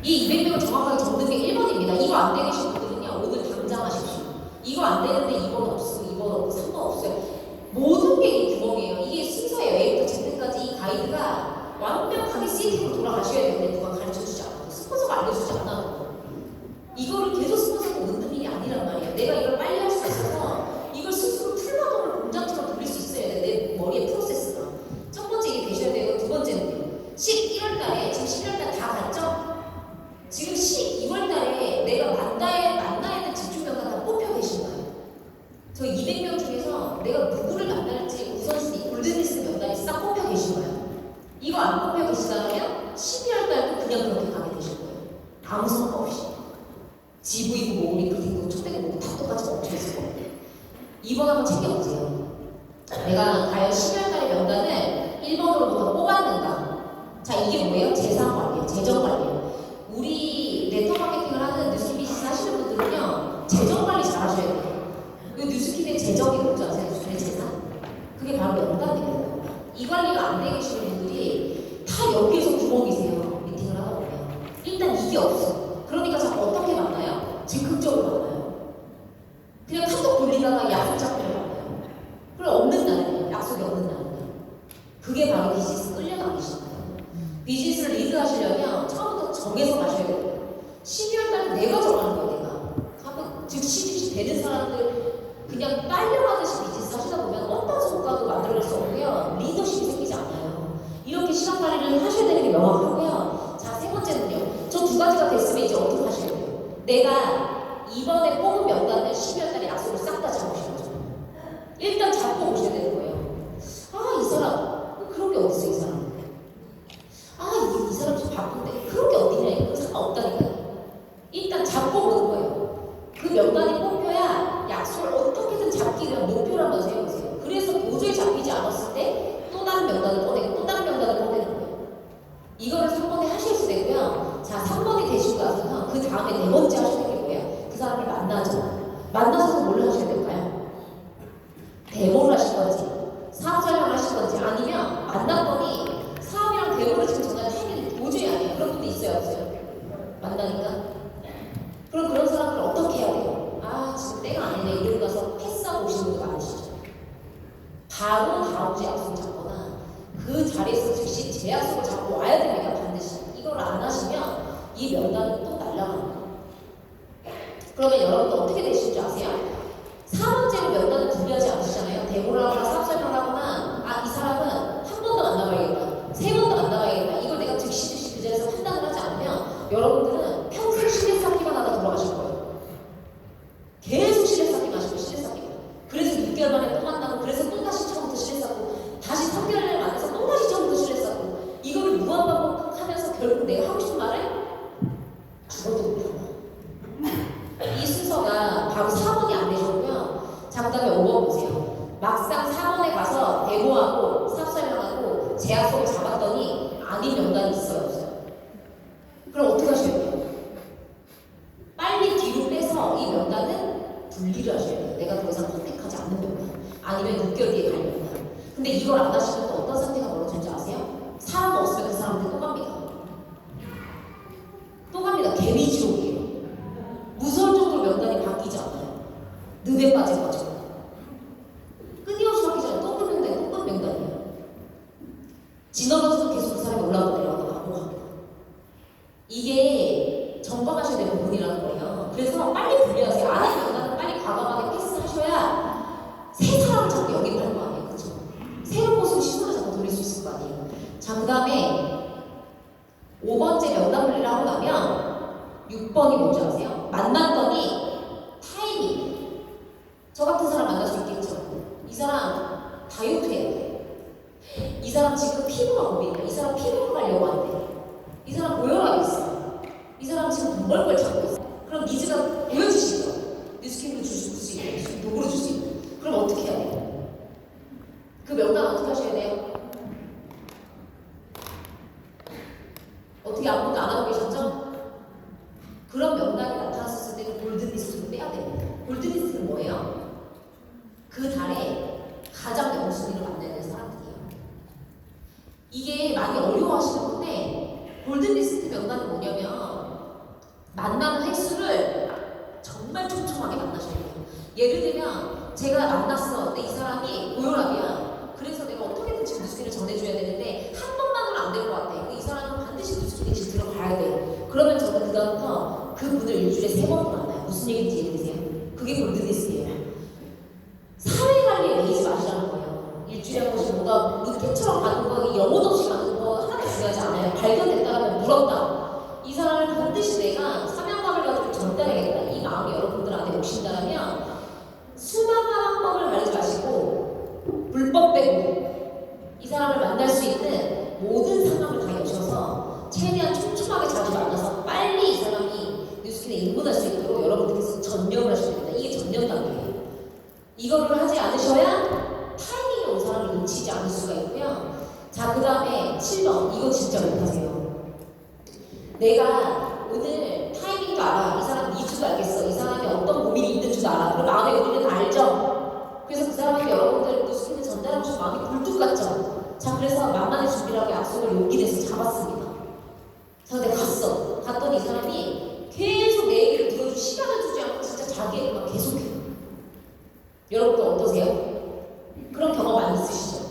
이 200명을 정확하게 적는 게 1번입니다. 이거 안 되시는 분들은요, 오늘 당장 하십시오. 이거 안 되는데 2번 없고 2번 없고 3번 없어요. 모든 게 이 구멍이에요. 이게 순서예요. A부터 Z까지 이 가이드가 완벽하게 시스템으로 돌아가셔야 되는데 누가 가르쳐주지 않아도 스폰서가 알려주지 않아도 이거를 계속 스폰서가 넣는 일이 아니란 말이에요. 내가 이걸 빨리 할 수 있어서 이걸 스스로 풀마동을 공장처럼 돌릴 수 있어야 돼. 내 머리의 프로세스가. 첫 번째 이게 되셔야 되고 두 번째는 11월달에 지금 11월달 다 갔죠? 지금 12월달에 내가 만나야 될 집중명단 다 뽑혀 계신 거예요. 저 200명 중에서 내가 누구를 만날지 우선순위 골든리스트 명단이 싹 뽑혀 계신 거예요. 이거 안 뽑혀 계시다면 12월달도 그냥 그렇게 가게 되실 거예요. 아무 성과 없이. GV고 뭐 우리 그리고 초대고 뭐다 똑같이 멈춰 있을 거예요. 이번 한번 챙겨보세요. 내가 과연 12월달의 명단을 1번으로부터 뽑았는가? 자, 이게 뭐예요? 재산관리예요. 재정관리예요. 우리 네트워크 마케팅을 하는 뉴스킨 비즈니스 하시는 분들은요, 재정관리 잘 하셔야 돼요. 이 뉴스킨의 재정이 뭔지 아세요? 뉴스킨의 재산? 그게 바로 명단입니다. 이 관리가 안 되게 계시는 분들이 다 여기에서 구멍이세요. 미팅을 하다 보면. 일단 이게 없어. 그러니까 자꾸 어떻게 만나요? 즉흥적으로 만나요. 그냥 카톡 돌리다가 약속 잡기를 만나요. 그럼 없는 날이에요. 약속이 없는 날이에요. 그게 바로 비즈니스 끌려다니시는 거예요. 비즈니스를 리드하시려면 처음부터 정해서 가셔야 돼요. 12월달에 내가 정하는 거예요. 내가. 즉 시집시 되는 사람들 그냥 딸려가듯이 비즈니스 하시다 보면 어떤 성과도 만들어낼 수 없고요. 리더십이 생기지 않아요. 이렇게 시간 관리를 하셔야 되는 게 명확하고요. 자, 세 번째는요. 저 두 가지가 됐으면 이제 어떻게 하셔야 돼요? 내가 이번에 뽑은 명단을 12월달에 약속을 싹 다 잡으신 거죠. 일단 잡고 오셔야 되는 거예요. 아, 이 사람 그런 게 어딨어, 이 사람. 아, 이 사람 좀 바쁜데 그런 게 어디냐, 이거 상관없다니까요. 일단 잡고 오는 거예요. 그 명단이 뽑혀야 약속을 어떻게든 잡기 위한 목표를 한번 세워보세요. 그래서 도저히 잡히지 않았을 때 또 다른 명단을 꺼내고 또 다른 명단을 꺼내는 거예요. 이거를 3번에 하실 되고요. 자, 3번이 되시고 나서는 그 다음에 네 번째 하셔야 되는 게 뭐예요? 그 사람을 만나죠. 만나서 뭘 하셔야 될까요? 데모를 하실 건지, 사업 설명을 하실 건지, 아니면 만났더니 사업이랑 데모를 지금 전화를 타이밍이 도저히 아니에요. 그런 분도 있어요, 없어요? 만나니까? 그럼 그런 사람들 어떻게 해야 돼요? 아, 지금 때가 아니네. 이러고 나서 패스하고 오시는 분도 많으시죠. 바로 다음 주 약속 잡거나 그 자리에서 즉시 재약속을 잡고 와야 됩니다. 반드시. 이걸 안 하시면 이 명단은 또 날아갑니다. 그러면 여러분들 어떻게 되실 줄 아세요? 4번째로 명단을 분류하지 않으시잖아요. 데모를 하거나 사업 설명을 하거나 아, 이 사람은 한 번 더 만나봐야겠다. 세 번 더 만나봐야겠다. 이걸 내가 즉시 그 자리에서 판단을 하지 않으면 여러분들은 평생 시대 쌓기만 하다 돌아가실 거예요. 계속 시대 쌓기만 하시고 시대 쌓기만. 그래서 6개월 만에 또 만나고 그래서 또 다시 처음부터 시대 쌓고 다시 3개월 만나서 또 다시 처음부터 시대 쌓고 이거를 무한반복하면서 결국 내가 하고 싶은 말을 죽어도 못하고 이 순서가 바로 4번이 안 되셨고요. 자, 그 다음에 5번 보세요. 막상 4번에 가서 데모하고 사업 설명하고 제약속을 잡았더니 아닌 명단이 있어요, 없어요? 그럼 어떻게 하셔야 돼요? 빨리 뒤로 빼서 이 명단은 분리를 하셔야 돼요. 내가 더 이상 선택하지 않는 명단. 아니면 6개월 뒤에 갈 명단. 근데 이걸 안 하시면 또 어떤 상태가 벌어지는지 아세요? 사람 없으면 그 사람한테 또 갑니다. 또 갑니다. 개미지옥이에요. 무서울 정도로 명단이 바뀌지 않아요. 늪에 빠져가지고. 끊임없이 바뀌잖아요. 또 그 명단이 또 그 명단이에요. 지나가서 계속 그 사람이 올라가고 내려가고 반복합니다. 이게 점검하셔야 되는 부분이라는 거예요. 그래서 빨리 분류하세요. 아닌 명단은 빨리 과감하게 패스하셔야 새 사람을 자꾸 영입할 거 아니에요. 그렇죠? 새로운 모습을 시선을 자꾸 돌릴 수 있을 거 아니에요. 자, 그 다음에 5번째 명단 분리를 하고 나면 6번이 뭔지 아세요? 만났더니 타이밍. 저 같은 사람 만날 수 있겠죠? 이 사람 다이어트 해야 돼. 이 사람 지금 피부가 고민이야. 이 사람 피부 관리하고 안 돼. 이 사람 고혈압 있어. 걸 찾고 있어. 그럼 니즈가 보여지시죠? 뉴스킹도 줄 수 있고, 도구를 줄 수 있고. 그럼 어떻게 해야 돼요? 그 명단 어떻게 하셔야 돼요? 어떻게 아무것도 안 하고 계셨죠? 그런 명단이 나타났을 때는 골든리스트로 빼야 됩니다. 골든리스트는 뭐예요? 그 달에 가장 명순위를 만드는 사람들이에요. 이게 많이 어려워하시는 건데 골든리스트 명단은 뭐냐면 만나는 횟수를 정말 촘촘하게 만나셔야 돼요. 예를 들면 제가 만났어. 근데 이 사람이 고혈압이야. 그래서 내가 어떻게든 뉴스키를 전해줘야 되는데 한 번만으로 안 될 것 같아. 이 사람은 반드시 뉴스키에 들어가야 돼. 그러면 저는 그다음부터 그분을 일주일에 3번 만나요. 무슨 얘기인지 이해되세요? 그게 골든리스트예요. 사회관리에 매이지 마시라는 거예요. 일주일에 한 번씩 뭔가 루틴처럼 가는 거, 영혼 없이 가는 거 하나도 중요하지 않아요. 발견됐다면 물었다. 이 사람을 반드시 내가 사명감을 가지고 전달해야겠다. 이 마음이 여러분들 안에 오신다면 수많은 방법을 가리지 마시고 불법 빼고 이 사람을 만날 수 있는 모든 상황을 다 여셔서 최대한 촘촘하게 자주 만나서 빨리 이 사람이 뉴스킨에 입문할 수 있도록 여러분들께서 전념을 하셔야 됩니다. 이게 전념 단계예요. 이거를 하지 않으셔야 타이밍에 온 사람을 놓치지 않을 수가 있고요. 자, 그 다음에 7번. 이거 진짜 못하세요. 내가 오늘 타이밍도 알아. 이 사람 니즈도 알겠어. 이 사람이 어떤 고민이 있는 줄 알아. 그리고 마음의 의미는 다 알죠? 그래서 그 사람한테 여러분들 뉴스킨을 전달하고 싶은 마음이 굴뚝 같죠? 자, 그래서 만만의 준비를 하고 약속을 용기 내서 잡았습니다. 자, 내가 갔어. 갔더니 이 사람이 계속 내 얘기를 들어줄 시간을 주지 않고 진짜 자기 얘기만 계속해요. 여러분들 어떠세요? 그런 경험 많이 있으시죠?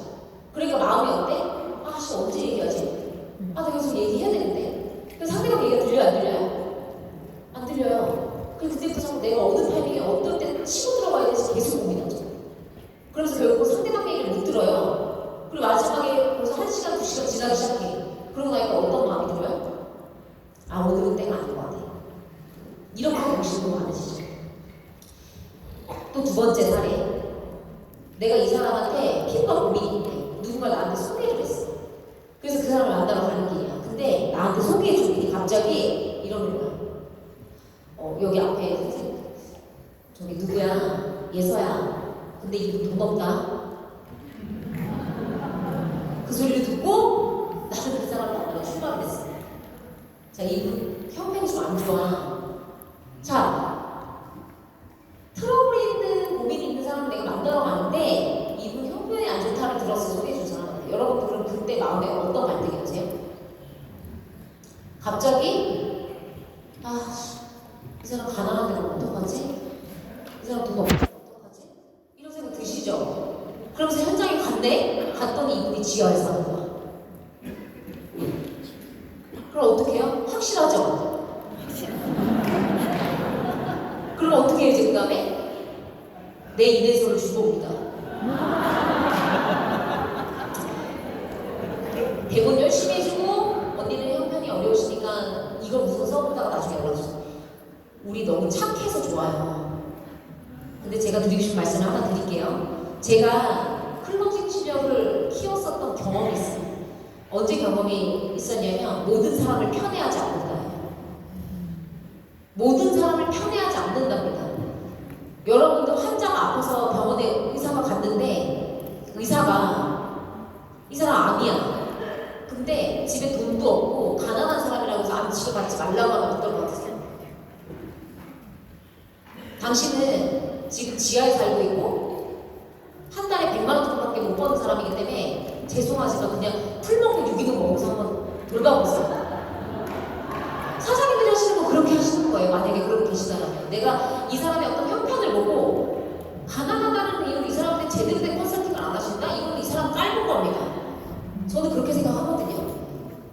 그러니까 마음이 어때? 아씨 언제 얘기하지? 아 내가 계속 얘기해야 되는데. 그래서 상대방 얘기가 들려요 안 들려요? 안 들려요. 그래서 그때부터 자꾸 내가 어느 타이밍에 어떨 때 치고 들어가야 될지 계속 고민하죠. 그러면서 결국 상대방 얘기를 못 들어요. 그리고 마지막에 벌써 1시간 2시간 지나기 시작해. 그러고 나니까 어떤 마음이 들어요? 아 오늘은 때가 아닌 것 같아. 이렇게 오시는 분 많으시죠? 또 두 번째 사례. 내가 이 사람한테 피부가 고민이 있는데 누군가 나한테 소개를 했어. 그래서 그 사람을 만나러 가는 길이야. 근데 나한테 소개해준 분이 갑자기 이러는 거야. 여기 앞에 선생님 저기 누구야? 예서야. 근데 이분 돈 없다. 그 소리를 듣고 나는 그 사람을 만나러 출발을 했어. 자, 이분 형편이 좀 안 좋아. 자, 트러블이 있는 고민이 있는 사람을 내가 만나러 가는데 이분 형편이 안 좋다를 들었어. 소개해준 사람한테. 여러분들 그럼 그때 마음에 어떤 반응이 오세요? 갑자기 이 사람 가난한데 어떡하지? 이 사람 돈 없는데 어떡하지? 이런 생각 드시죠? 그러면서 현장에 갔더니 이분이 지하에 사는 거야. 그럼 어떻게 해요? 확실하죠? 그럼 어떻게 해야지 그 다음에? 내 인해서를 주봅니다. 대본 열심히 해주고 언니는 형편이 어려우시니까 이걸 무슨 써보다가 나중에 연락주세요. 우리 너무 착해서 좋아요. 근데 제가 드리고 싶은 말씀을 하나 드릴게요. 제가 클로징 실력을 키웠었던 경험이 있어요. 언제 경험이 있었냐면 모든 사람을 편애하지 않는다예요. 모든 사람을 편애하지 않는답니다. 여러분도 환자가 아파서 병원에 의사가 갔는데 의사가 이 사람 암이야. 근데 집에 돈도 없고 가난한 사람이라고 해서 암 치료 받지 말라고 하면 어떨 것 같으세요? 당신은 지금 지하에 살고 있고 한 달에 100만 원 정도밖에 못 버는 사람이기 때문에 죄송하지만 그냥 풀 먹고 유기농 먹어서 한번 돌봐보세요. 사장님들이 하시는 거 그렇게 하시는 거예요. 만약에 그렇게 계시다면 내가 이 사람의 어떤 형편을 보고 가난하다는 이유로 이 사람한테 제대로 된 컨설팅을 안 하신다? 이건 이 사람 깔는 겁니다. 저는 그렇게 생각하거든요.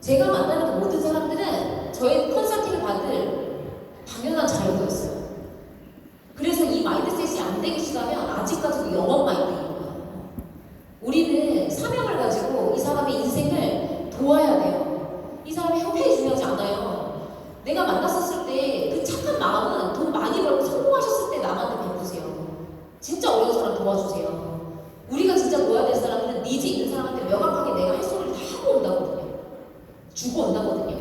제가 만나는 모든 사람들은 저의 컨설팅을 받을 당연한 자유도였어요. 그래서 이 마인드셋이 안 되시다면 아직까지도 영업 마인드인 거예요. 우리는 사명을 가지고 이 사람의 인생을 도와야 돼요. 이 사람의 형편이 중요하지 않아요. 내가 만났었을 때 그 착한 마음은 돈 많이 벌고 성공하셨을 때 남한테 베푸세요. 진짜 어려운 사람 도와주세요. 우리가 진짜 도와야 될 사람들은 니즈 있는 사람한테 명확하게 내가 할 소리를 다 하고 온다거든요. 주고 온다거든요.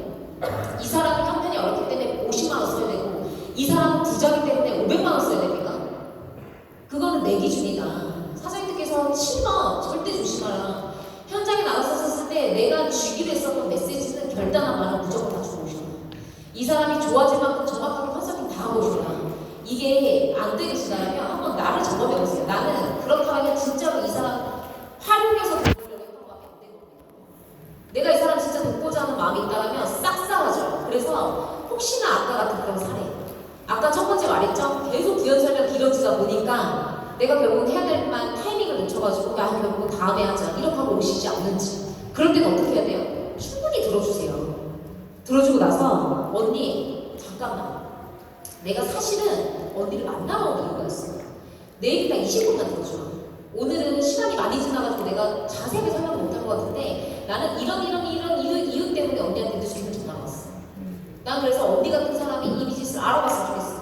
이 사람의 형편이 어렵기 때문에 50만 원 써요. 이 사람은 부자기 때문에 500만 원 써야 됩니까? 그거는 내 기준이다. 사장님들께서 7번 절대 조심하라. 현장에 나갔었을 때 내가 주기로 했었던 메시지는 결단한 말은 무조건 다 주고 오셔라. 이 사람이 좋아질 만큼 정확하게 컨설팅 다 하고 오셔라. 이게 안 되겠으면 한번 나를 적어보세요. 나는 그렇다면 진짜로 이 사람 활용해서 돌보려고 했던 거밖에 안 되거든요. 내가 이 사람 진짜 돕고자 하는 마음이 있다면 싹 사라져요. 그래서 혹시나 아까 같은 그런 사례, 아까 첫 번째 말했죠? 계속 부연 설명 길어지다 보니까 내가 결국은 해야 될 만 타이밍을 놓쳐가지고 야 결국은 다음에 하자 이렇게 하고 오시지 않는지, 그럴 때는 어떻게 해야 돼요? 충분히 들어주세요. 들어주고 나서 언니 잠깐만, 내가 사실은 언니를 만나러 온 이유가 있어요. 내일 딱 20분만 들어줘. 오늘은 시간이 많이 지나가지고 내가 자세하게 설명을 못한 것 같은데 나는 이런 이유 때문에 언니한테 뉴스를 전화가 왔어. 난 그래서 언니 같은 사람이 이 비즈니스를 알아봤으면 좋겠어.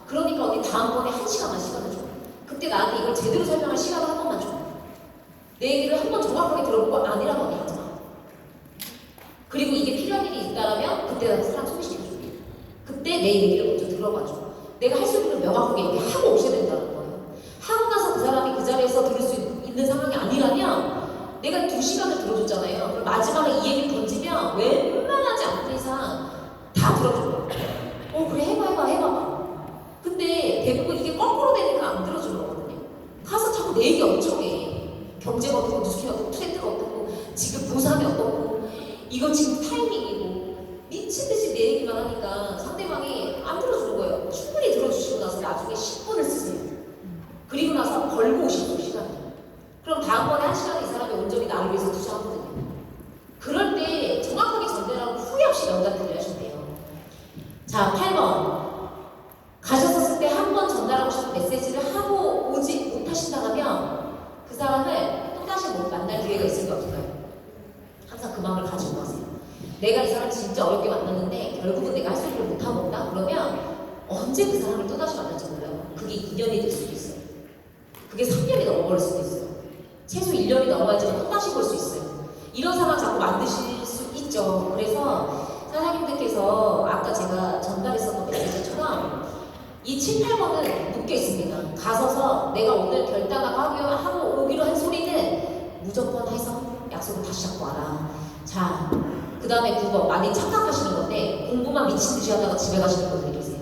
그러니까 언니 다음번에 1시간만 시간을 줘. 그때 나한테 이걸 제대로 설명할 시간을 한 번만 줘. 내 얘기를 한 번 정확하게 들어보고 아니라고 하지 마. 그리고 이게 필요한 일이 있다면 그때 나한테 사람 소개시켜줄게. 그때 내 얘기를 먼저 들어봐줘. 내가 할 수 있는 걸 명확하게 얘기하고 오셔야 된다는 거예요. 하고 나서 그 사람이 그 자리에서 들을 수 있는 상황이 아니라면 내가 2시간을 들어줬잖아요. 그럼 마지막에 이 얘기를 던지면 웬만하지 않는 이상 다 들어줘요. 그래 해봐. 근데 대부분 이게 거꾸로 되니까 안 들어주는 거거든요. 가서 자꾸 내 얘기 엄청 해. 경제가 어떻고 뉴스키가 어떻고 트렌드가 어떻고 지금 부산이 어떻고 이거 지금 타이밍이고 미친듯이 내 얘기만 하니까 상대방이 안 들어주는 거예요. 충분히 들어주시고 나서 나중에 10분을 쓰세요. 그리고 나서 걸고 오시는 시간이. 그럼 다음번에 1시간에 이 사람이 온전히 나를 위해서 투자하거든요. 그럴 때 정확하게 전달을 하고 후회 없이 연락드려야 하신대요. 자, 8번. 가셨었을 때 한 번 전달하고 싶은 메시지를 하고 오지 못하신다면 그 사람을 또다시 못 만날 기회가 있을까 없을까요? 항상 그 마음을 가지고 가세요. 내가 이 사람 진짜 어렵게 만났는데 결국은 내가 할 수 있는 걸 못하고 온다? 그러면 언제 그 사람을 또다시 만날지 몰라요. 그게 2년이 될 수도 있어요. 그게 3년이 넘어버릴 수도 있어요. 최소 1년이 넘어야지만 또다시 볼 수 있어요. 이런 상황 자꾸 만드실 수 있죠. 그래서 사장님들께서 아까 제가 전달했었던 메시지처럼 이 7, 8번은 묶여 있습니다. 가서서 내가 오늘 결단하고 오기로 한 소리는 무조건 해서 약속을 다시 잡고 와라. 자, 그 다음에 9번. 많이 착각하시는 건데 공부만 미친 듯이 하다가 집에 가시는 분들이 계세요.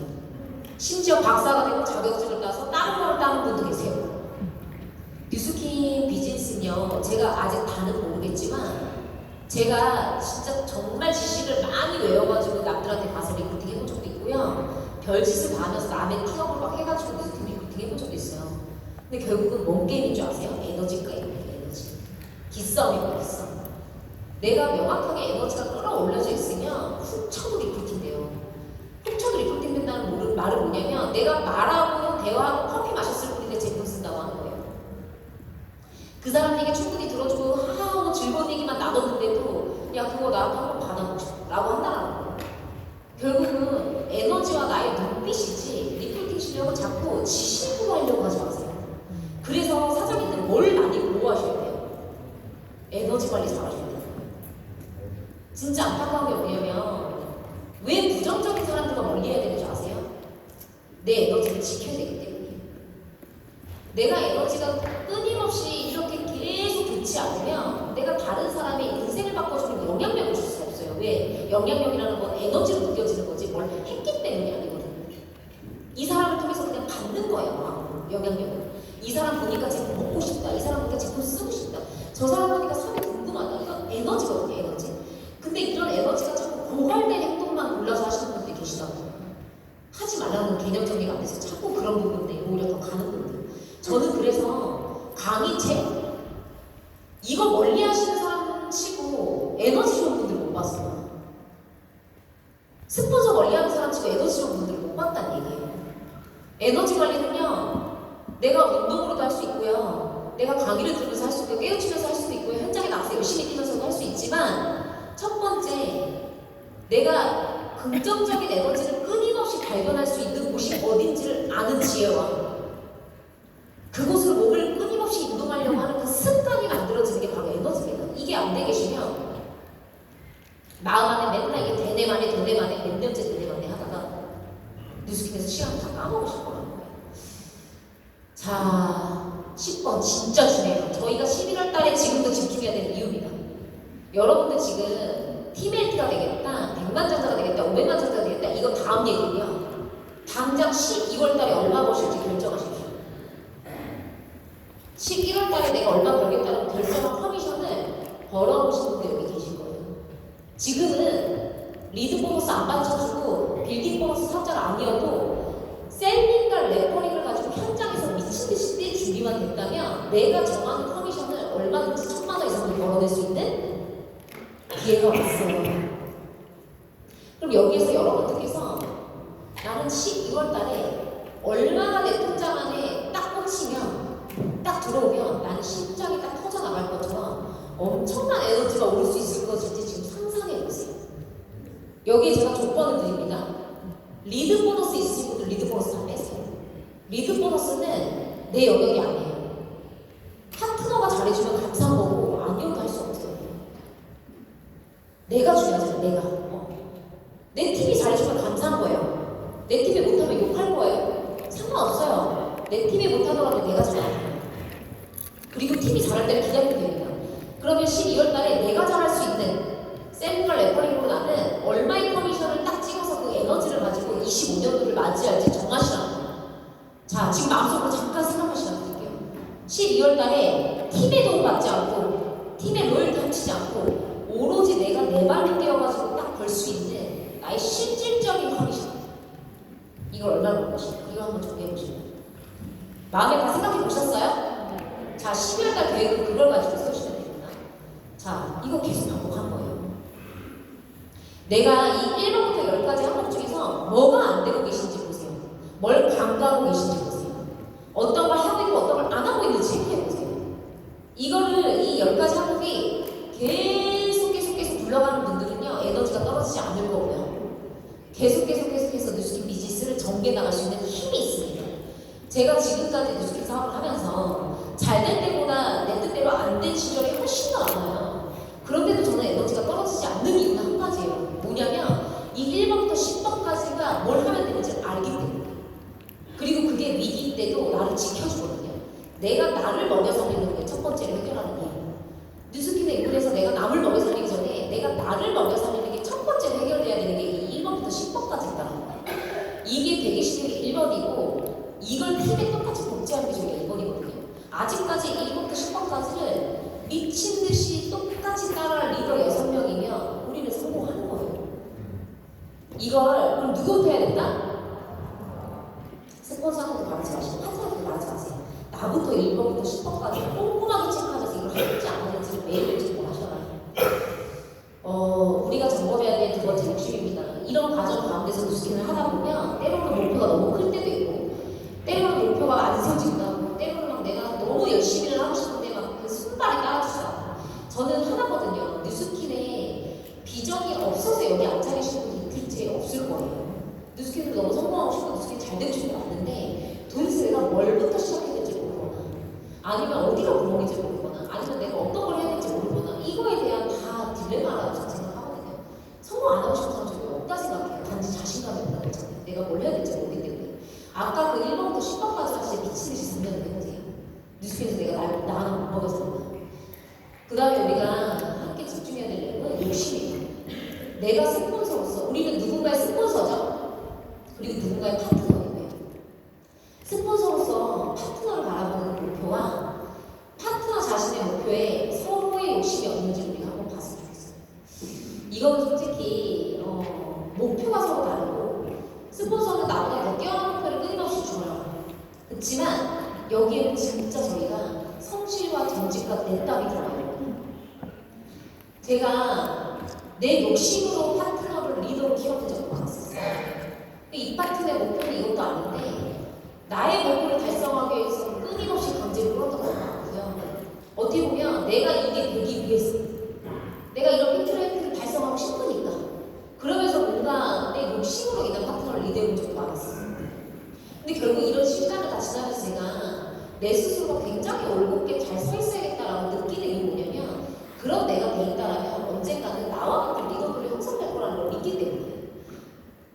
심지어 박사가 되고 자격증을 따서 다른 걸 따는 분도 계세요. 뉴스킹 비즈니스는요, 제가 아직 다는 모르겠지만 제가 진짜 정말 지식을 많이 외워가지고 남들한테 가서 리크루팅 해본 적도 있고요. 별짓을 다 하면서 남의 픽업을 막 해가지고 뉴스킹 리크루팅 해본 적도 있어요. 근데 결국은 뭔 게임인 줄 아세요? 에너지 게임이에요. 에너지. 기싸움이고 기싸움. 내가 명확하게 에너지가 끌어올려져 있으면 훅쳐도 리크루팅 돼요. 훅쳐도 리크루팅 된다는 말은 뭐냐면 내가 말하고 대화하고 커피 마셨을 뿐인데 제품 쓴다고 하는 거예요. 그 사람 얘기 충분히 들어주고 하하하고 즐거운 얘기만 나눴는데도 야 그거 나한테 한번 받아보고 싶어 라고 한다는 거예요. 결국은 에너지와 나의 눈빛이지 리크루팅 실력을 자꾸 지식으로 하려고 하지 마세요. 그래서 사장님들 뭘 많이 보호하셔야 돼요? 에너지 관리 잘하셔야 돼요. 진짜 안타까운 게 뭐냐면 왜 부정적인 사람들과 멀리해야 되는 줄 아세요? 내 에너지를 지켜야 되기 때문에. 내가 에너지가 끊임없이 이렇게 계속 좋지 않으면 내가 다른 사람의 인생을 바꿔주는 영향력을 줄 수가 없어요. 왜? 영향력이라는 건 에너지로 느껴지는 거지 뭘 했기 때문이 아니거든요. 이 사람을 통해서 그냥 받는 거예요. 영향력을. 이 사람 보니까 제품 먹고 싶다. 이 사람 보니까 제품 쓰고 싶다. 저 사람 보니까 사람이 궁금하다. 이건 에너지거든요. 에너지. 근데 이런 에너지가 자꾸 고갈된 행동만 골라서 하시는 분들이 계시다고요. 하지 말라는 개념 정리가 안 돼서 자꾸 그런 부분들 오히려 더 가는 분들. 저는 그래서 강의책 이거 멀리 하시는 사람 치고 에너지 좋은 분들 못 봤어요. 스폰서 멀리 하는 사람 치고 에너지 좋은 분들 못 봤다는 얘기예요. 에너지 관리는요, 내가 운동으로도 할 수 있고요, 내가 강의를 들으면서 할 수 있고요, 깨우치면서 할 수도 있고요, 현장에 나가서 열심히 뛰면서도 할 수 있지만 첫 번째, 내가 긍정적인 에너지를 끊임없이 발견할 수 있는 곳이 어딘지를 아는 지혜와 그곳으로 몸을 끊임없이 이동하려고 하는 그 습관이 만들어지는 게 바로 에너지입니다. 이게 안 돼 계시면 마음 안에 맨날 이게 되네만에 몇 년째 되네만에 하다가 뉴스킹에서 시간 자, 10번 진짜 중요해요. 저희가 11월 달에 지금도 집중해야 되는 이유입니다. 여러분들 지금 팀헬트가 되겠다, 100만 장자가 되겠다, 500만 장자가 되겠다, 이거 다음 얘기고요. 당장 12월 달에 얼마 버실지 결정하십시오. 11월 달에 내가 얼마 벌겠다는 결정한 커미션을 벌어보신 분들 여기 계실 거예요. 지금은 리드 보너스 안 받쳐주고 빌딩 보너스 삭제가 아니어도 셀링과 레퍼링을 가지고 현장에서 미친듯이 뛸 준비만 됐다면 내가 정하는 커미션을 얼마든지 1000만 원 이상을 벌어낼 수 있는 기회가 왔어요. 그럼 여기에서 여러분들께서 나는 12월 달에 얼마나 내 통장 안에 딱 꽂히면 딱 들어오면 나는 심장이 딱 터져 나갈 것처럼 엄청난 에너지가 오를 수 있을 것인지 지금 상상해 보세요. 여기에 제가 조건을 드립니다. 리드 보너스 있으신 분들 리드 보너스 다 빼세요. 리드 보너스는 내 영역이 아니에요. 파트너가 잘해주면 감사한 거고 아니어도 할 수 없어요. 내가 중요하잖아. 내가 내 팀이 잘해주면 감사한 거예요. 내 팀이 못하면 욕할 거예요. 상관없어요. 내 팀이 못하더라도 내가 잘하잖아요. 그리고 팀이 잘할 때는 기다리면 됩니다. 그러면 12월 달에 내가 잘할 수 있는 셀링과 레퍼링으로 나는 얼마의 커미션을 딱 찍어서 그 에너지를 가지고 25년도를 맞이할지 정하시라고. 자, 지금 마음속으로 잠깐 생각하시라고 드릴게요. 12월 달에 팀에 도움받지 않고 팀에 롤 닥치지 않고 오로지 내가 내 발로 뛰어가지고 딱 벌 수 있는 나의 실질적인 커미션. 이걸 얼마나 벌 것인가? 이거 한번 정리해보시면 마음에 다 생각해 보셨어요? 자, 12월 달 계획은 그걸 가지고 쓰시면 됩니다. 자, 이거 계속 반복한 거예요. 내가 이 1번부터 10가지 항목 중에서 뭐가 안 되고 계신지 보세요. 뭘 강조하고 계신지 보세요. 어떤 걸 하고 있고 어떤 걸 안 하고 있는지 체크해 보세요. 이거를 이 10가지 항목이 계속 굴러가는 분들은요, 에너지가 떨어지지 않을 거고요. 계속해서 뉴스킨 비즈니스를 전개 나갈 수 있는 힘이 있습니다. 제가 지금까지 뉴스킨 사업을 하면서 잘 될 때보다 내 뜻대로 안 된 시절이 훨씬 더 많아요. 그런데도 저는 에너지가 떨어지지 않는 이유는 한 가지예요. 뭐냐면 이 1번부터 10번까지가 뭘 하면 되는지 알기 때문에. 그리고 그게 위기 때도 나를 지켜주거든요. 내가 나를 먹여 살리는 게 첫 번째로 해결하는 게 뉴스킨의 인물에서 내가 남을 먹여 살리기 전에 내가 나를 먹여 살리는 게 첫 번째로 해결돼야 되는 게 이 1번부터 10번까지 있다는 거예요. 이게 되기 쉬운 게 1번이고 이걸 팀에 똑같이 복제하는 게 저희가 2번이거든요. 아직까지 1번부터 10번까지를 미친 듯이 똑같이 따라할 리더 6명이면 우리는 성공하는 거예요. 이걸 그럼 누구부터 해야 된다? 스폰서한테 말하지 마시고 파트너한테 말하지 마세요. 나부터 1번부터 10번까지 꼼꼼하게 체크하셔서 이걸 할지 안 하는지 매일매일 점검하셔라. 우리가 점검해야 될 두 번째 욕심입니다. 이런 과정 가운데서 뉴스킨을 하다 보면 때로는 목표가 너무 클 때도 있고 때로는 목표가 안 세워진다 하고 때로는 막 내가 너무 열심히 하고 싶은데 막 그 손발이 따라주지 않아. 저는 하나거든요. 뉴스킨에 비전이 없어서 여기 앉아 계신 분이 이틀째 없을 거예요. 뉴스킨을 너무 성공하고 싶고 뉴스킨 잘 되고 싶은 거 맞는데 도대체 내가 뭘부터 시작해야 될지 모르거나 아니면 어디가 구멍인지 모르거나 아니면 내가 어떤 걸 해야 될지 모르거나 이거에 대한 다 딜레마라고 저는 생각하거든요. 성공 안 하고 싶은 사람 저는 없다 생각해요. 단지 자신감이 없는 거잖아요. 내가 뭘 해야 될지 모르기 때문에. 아까 그 1번부터 10번까지 같이 미친듯이 생각을 해보세요. 뉴스에서 내가 나는 못 먹어서 그 다음에 우리가 함께 집중해야 될 내용은 욕심이에요. 내가 스폰서로서 우리는 누군가의 스폰서죠. 그리고 누군가의 파트너예요. 스폰서로서 파트너를 바라보는 목표와 파트너 자신의 목표에 서로의 욕심이 없는지 우리가 한번 봤으면 좋겠어요. 이거는 솔직히 목표가 서로 다르고 스폰서는 나보다 더 뛰어난 목표를 끊임없이 줘요. 그렇지만 여기에는 진짜 저희가 성실과 정직과 내 땀이 들어가요. 제가 내 욕심으로 파트너를 리더로 키워본 적이 많았어요. 이 파트너의 목표는 이것도 아닌데 나의 목표를 달성하기 위해서 끊임없이 강제로 끌었던 것 같고요. 어떻게 보면 내가 이게 되기 위해서 내가 이런 피트레이트를 달성하고 싶으니까 그러면서 뭔가 내 욕심으로 인한 파트너를 리드해본 적이 많았어요. 근데 결국 이런 시간을 다 지나면서 제가 내 스스로가 굉장히 올곧게 잘 서 있어야겠다라고 느끼는 게 뭐냐면 그런 내가 돼 있다라면 언젠가는 나와 같은 리더들이 형성될 거라는 걸 믿기 때문에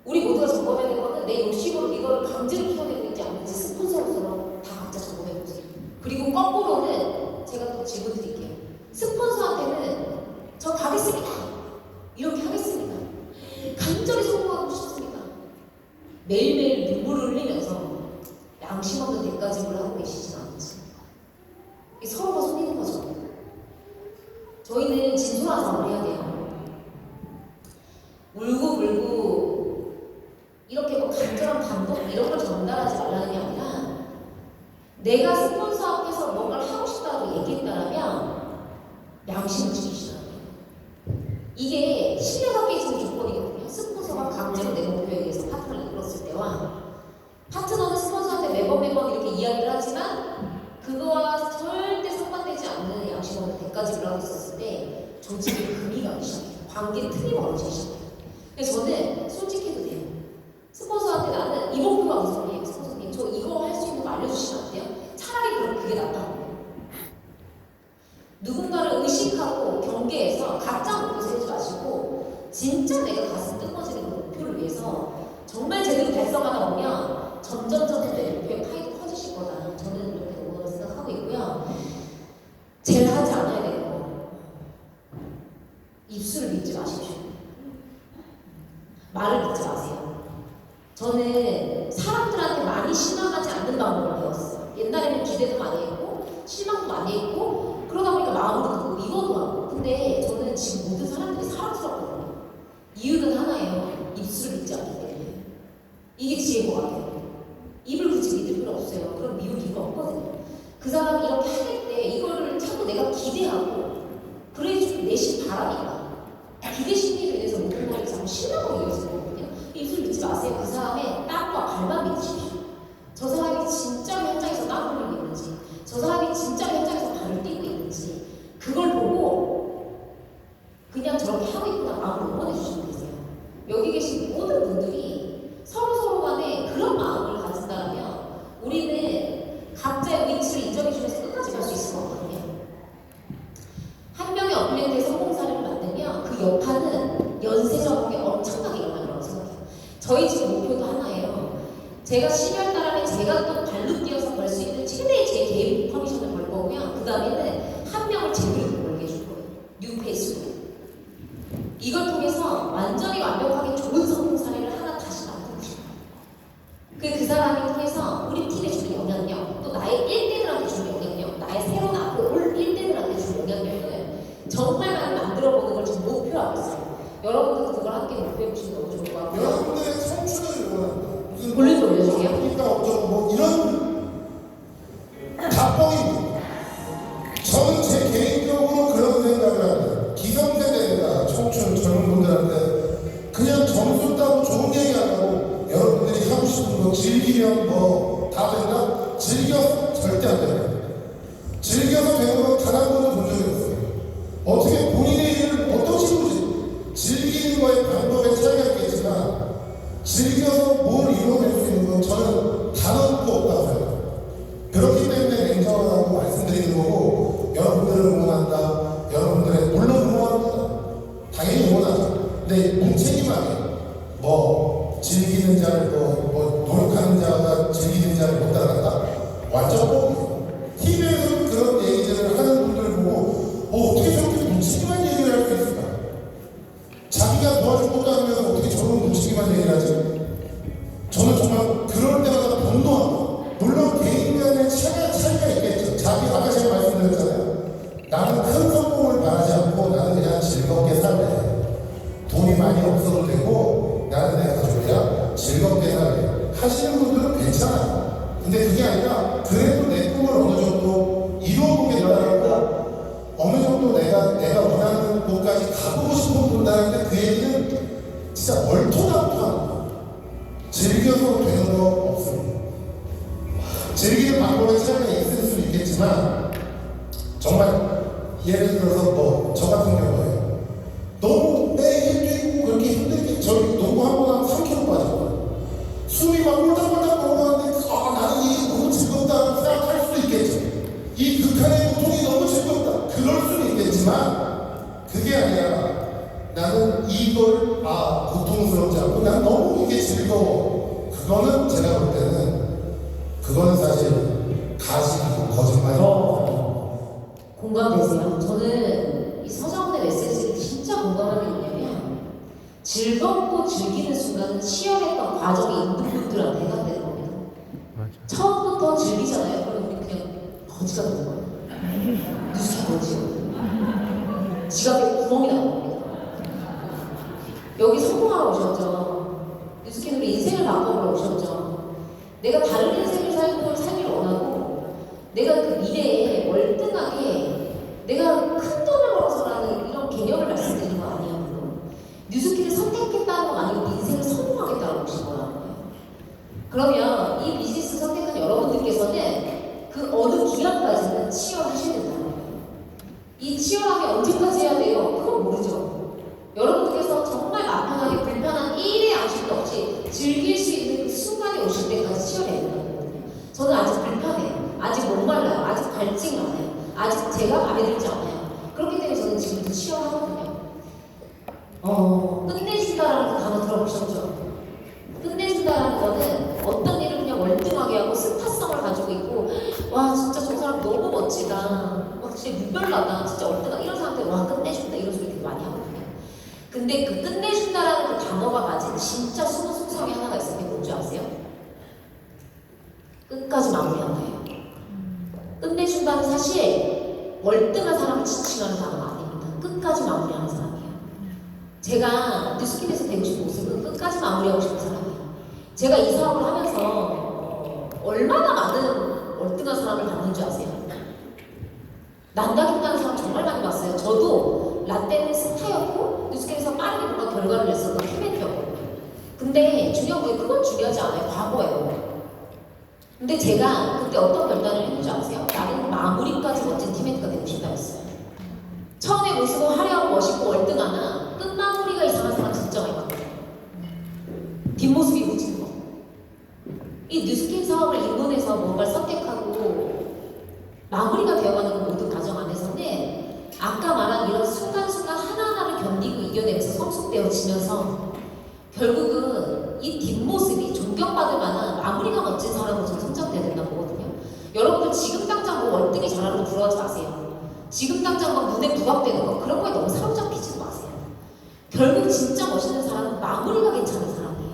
우리 모두가 점검해야 될 거는 내 욕심으로 리더를 강제로 키워내고 있지 않는지 스폰서로서 다 각자 점검 질문 드릴게요. 스폰서한테는 저 가겠습니다. 이렇게 하겠습니다. 간절히 성공하고 싶습니다. 매일매일 눈물을 흘리면서 양심 없는 대가집을 하고 계시진 않습니까? 서로가 속이는 거죠. 저희는 진솔한 싸움을 해야 돼요. 울고 불고 이렇게 뭐 간절한 감동 이런 걸 전달하지 말라는 게 아니라 내가 스폰서 앞에서 뭔가를 하고 싶다고 얘기했다면 양심을 지키시라는 거예요. 이게 신뢰가 깨지는 조건이거든요. 스폰서가 강제로 내 목표에 의해서 파트너를 이끌었을 때와 파트너는 스폰서한테 매번 이렇게 이야기를 하지만 그거와 절대 상반되지 않는 양심 없는 대가집을 하고 있었을 때 조직이 금이 가기 시작해요. 관계는 틀이 벌어지기 시작해요. 그래서 저는 솔직해도 돼요. 스폰서한테 나는 이 목표가 우선이에요. 스폰서님 저 이거 할 수 있는 거 알려주시면 안 돼요? 차라리 그럼 그게 낫다고. 누군가를 의식하고 경계해서 가짜 목표 세우지 마시고 진짜 내가 가슴 뜨거워지는 그 목표를 위해서 정말 제대로 달성하다 보면 점점 내 목표의 파이도 커지실 거다. 저는 이렇게 오늘 생각하고 있고요. 제일 하지 않아야 되는 거 입술을 믿지 마십시오. 말을 믿지 마세요. 저는 사람들한테 많이 실망하지 않는 방법을 배웠어요. 옛날에는 기대도 많이 했고 실망도 많이 했고 그러다 보니까 마음도 크고 미워도 하고. 근데 저는 지금 모든 사람들이 사랑스럽거든요. 이유는 하나예요. 입술을 믿지 않기 때문에. 이게 지혜인 것 같아요. 입을 굳이 믿을 필요 없어요. 그럼 미울 이유가 없거든요. 그 사람이 이렇게 하겠대. 이거를 자꾸 내가 기대하고 그래야지 내심 바람이다. 기대 심리에 대해서 모든 걸 자꾸 실망으로 이어지는 거거든요. 입술 믿지 마세요. 그 사람의 땀과 발만 믿으십시오. 저 사람이 진짜로 현장에서 땀 흘리고 있는지, 저 사람이 진짜로 현장에서 발을 띄고 있는지 그걸 보고 그냥 저렇게 하고 있구나 마음을 응원해 주시면 되세요. 여기 계신 모든 분들이 서로 간에 그런 마음을 가진다면 우리는 각자의 위치를 인정해 주면서 끝까지 갈 수 있을 것 같거든요. 한 명의 업그레이드의 성공 사례를 만들면 그 여파는 연쇄적으로 엄청나게 일어날 거라고 생각해요. 저희 지금 목표도 하나예요. 제가 12월 달에 제가 또 발로 뛰어서 벌 수 있는 최대의 제 개인 커미션을 벌 거고요. 그 다음에는 한 명을 제대로 벌게 해줄 거예요. 뉴페이스로. 이걸 통해서 완전히 완벽하게 좋은 성공 사례를 하나 다시 만들고 싶어요. 그 사람이 통해서 우리 팀에 주는 영향력, 또 나의 1대들한테 주는 영향력, 나의 새로 낳고 올 1대들한테 주는 영향력을 정말 많이 만들어보는 걸 지금 목표로 하고 있어요. 여러분들도 그걸 함께 목표해보시면 너무 좋을 것 같고요. 여러분들의 청춘을 원한다. 무슨 볼륨 올려주세요. 그러니까 어쩌고 뭐 이런 답변입니다. 저는 제 개인적으로 그런 생각을 합니다. 기성세대가 청춘 젊은 분들한테 그냥 점수 따고 좋은 얘기 안 하고 여러분들이 하고 싶은 거 즐기면 뭐 다 된다? 즐겨 절대 안 된다. 즐겨서 되는 건 단 한 번도 본 적이 없어요. 어떻게 본인의 일을 어떤 식으로 즐기는 거에 방법에 차이가 있겠지만 즐겨서 뭘 이뤄낼 수 있는 건 저는 단언도 없다고 생각합니다. 그렇기 때문에 냉정하고 말씀드리는 거고 여러분들을 응원한다. 여러분들의 물론 응원합니다. 당연히 응원하죠. 근데 무책임하게 뭐 즐기는 자를 뭐 노력하는 자가 즐기는 자를 못 따라간다? 완전 뻥이에요. TV에서는 그런 얘기들을 하는 분들을 보고 어떻게 저렇게 무책임한 얘기를 할 수 있을까? 자기가 도와줄 것도 아니면서 어떻게 저런 무책임한 얘기를 하지? 저는 정말 그럴 때마다 분노합니다. 물론 개인 간의 차이가 있겠죠. 자기 아까 제가 말씀드렸잖아요. 나는 큰 성공을 바라지 않고 나는 그냥 즐겁게 살래. 돈이 많이 없어도 되고 나는 내 가족이랑 즐겁게 살래. 하시는 분들은 괜찮아요. 근데 그게 아니라 그래도 내 꿈을 어느 정도 이루어보겠다고 어느 정도 내가 원하는 곳까지 가보고 싶은 분들한테 그 얘기는 진짜 얼토당토합니다. 즐겨서 되는 거 없습니다. 즐기는 방법에 차이가 있을 수 있겠지만 정말 예를 들어서 뭐 저 같은 경우에 너무 매일 뛰고 그렇게 힘들게 저희 농구 한 번 하면 3kg 빠졌거든요. 숨이 막 꼴딱꼴딱 넘어가는데 나는 이게 너무 즐겁다 생각할 수도 있겠죠. 이 극한의 고통이 너무 즐겁다. 그럴 수는 있겠지만 그게 아니라 나는 이걸 고통스럽지 않고 난 너무 이게 즐거워. 그거는 제가 볼 때는 그거는 사실 가식이고 거짓말이고 공감되세요? 저는 이 서정훈의 메시지를 진짜 공감하는 게 뭐냐면 즐겁고 즐기는 순간은 치열했던 과정이 있는 분들한테 해당되는 겁니다. 맞아. 처음부터 즐기잖아요. 그럼 우리 그냥 거지가 되는 거예요. 뉴스 거지. 지갑에 구멍이 나는 겁니다. 여기 성공하러 오셨죠. 뉴스캔으로 인생을 바꿔보러 오셨죠. 내가 다른 인생을 살기를 원하고 내가 그 미래에 월등하게 내가 큰 돈을 벌어서라는 이런 개념을 말씀드리는 거 아니에요. 물론. 뉴스캔을 선택했다는 건 아니고 인생을 성공하겠다고 오신 거라는 거예요. 그러면 이 비즈니스 선택한 여러분들께서는 그 어느 기간까지는 치열하셔야 된다는 거예요. 이 치열함이 언제까지 해야 돼요? 그건 모르죠. 여러분들께서 정말 막판하게 불편한 일의 양식도 없이 즐길 수 있는 그 순간이 오실 때까지 치열해야 된다는 거거든요. 저는 아직 불편해요. 아직 목말라요. 아직 갈증이 많아요. 아직 제가 마음에 들지 않아요. 그렇기 때문에 저는 지금도 치열하거든요. 끝내준다라는 그 단어 들어보셨죠? 끝내준다라는 거는 어떤 일을 그냥 월등하게 하고 스타성을 가지고 있고 와 진짜 저 사람 너무 멋지다 막 진짜 유별나다 진짜 월등하다 이런 사람들 와 끝내준다 이런 소리 되게 많이 하거든요. 근데 그 끝내준다라는 그 단어가 가진 진짜 숨은 속성이 하나가 있어요. 그게 뭔지 아세요? 끝까지 마무리한다예요. 끝내준다는 사실 월등한 사람을 지칭하는 단어가 아닙니다. 끝까지 마무리하는 사람이에요. 제가 뉴스킨에서 되고 싶은 모습은 끝까지 마무리하고 싶은 사람이에요. 제가 이 사업을 하면서 얼마나 많은 월등한 사람을 봤는 줄 아세요? 난다긴다는 사람 정말 많이 봤어요. 저도 라떼는 스타였고 뉴스킨에서 빠르게 뭔가 결과를 냈었던 키멘트였거든요. 근데 중요한 게 그건 중요하지 않아요. 과거예요. 근데 제가 그때 어떤 결단을 했는지 아세요? 나는 마무리까지 멋진 팀메이트가 되고 싶다 했어요. 처음에 모습은 화려하고 멋있고 월등하나 끝마무리가 이상한 사람 진짜 많이 봤거든요. 뒷모습이 묻힌 거. 이 뉴스킨 사업을 입문해서 뭔가를 선택하고 마무리가 되어가는 그 모든 과정 안에서는 아까 말한 이런 순간순간 하나하나를 견디고 이겨내면서 성숙되어지면서 결국은 이 뒷모습이 존경받을 만한 마무리가 멋진 사람으로 좀 성장돼야 된다고 보거든요. 여러분들 지금 당장 뭐 월등히 잘하는 거 부러워하지 마세요. 지금 당장 막 눈에 부각되는 거 그런 거에 너무 사로잡히지도 마세요. 결국 진짜 멋있는 사람은 마무리가 괜찮은 사람이에요.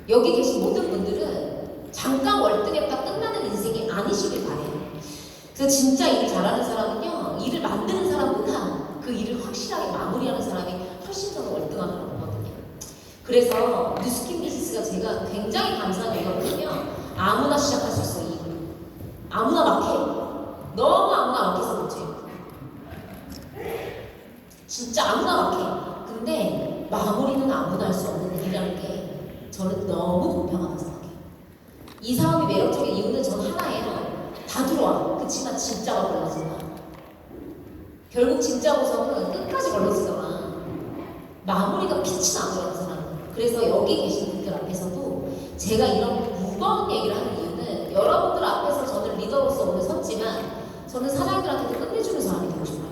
여기 계신 모든 분들은 잠깐 월등했다 끝나는 인생이 아니시길 바래요. 그래서 진짜 일을 잘하는 사람은요, 일을 만드는 사람보다 그 일을 확실하게 마무리하는 사람이 훨씬 더 월등하다고 보거든요. 그래서 뉴스킨 비즈니스가 제가 굉장히 감사한 이유거든요. 아무나 시작할 수 있어요. 이 일을. 아무나 막 해. 너무 아무나 막 해서 그렇지. 진짜 아무나 막 해. 근데 마무리는 아무나 할 수 없는 일이라는 게 저는 너무 공평하다고 생각해요. 이 사업이 매력적인 이유는 저는 하나예요. 다 들어와. 그치만 진짜가 걸러진다. 결국 진짜 보석은 끝까지 걸러지잖아. 마무리가 빛이 나더라는 사람. 그래서 여기 계신 분들 앞에서도 제가 이런 무거운 얘기를 하는 이유는 여러분들 앞에서 저는 리더로서 오늘 섰지만 저는 사장님들한테도 끝내주는 사람이 되고 싶어요.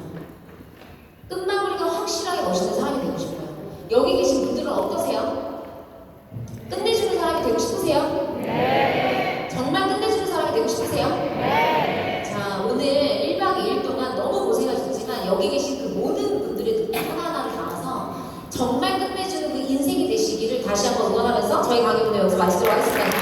끝마무리가 확실하게 멋있는 사람이 되고 싶어요. 여기 계신 분들은 어떠세요? 끝내주는 사람이 되고 싶으세요? 네. 정말 끝내주는 사람이 되고 싶으세요? 네. 자, 오늘 1박 2일 동안 너무 고생하셨지만 여기 계신 그 모든 분들의 눈에 하나하나를 담아서 정말 끝내주는 그 인생이 되시기를 다시 한번 응원하면서 저희 강의 오늘 여기서 마치도록 하겠습니다.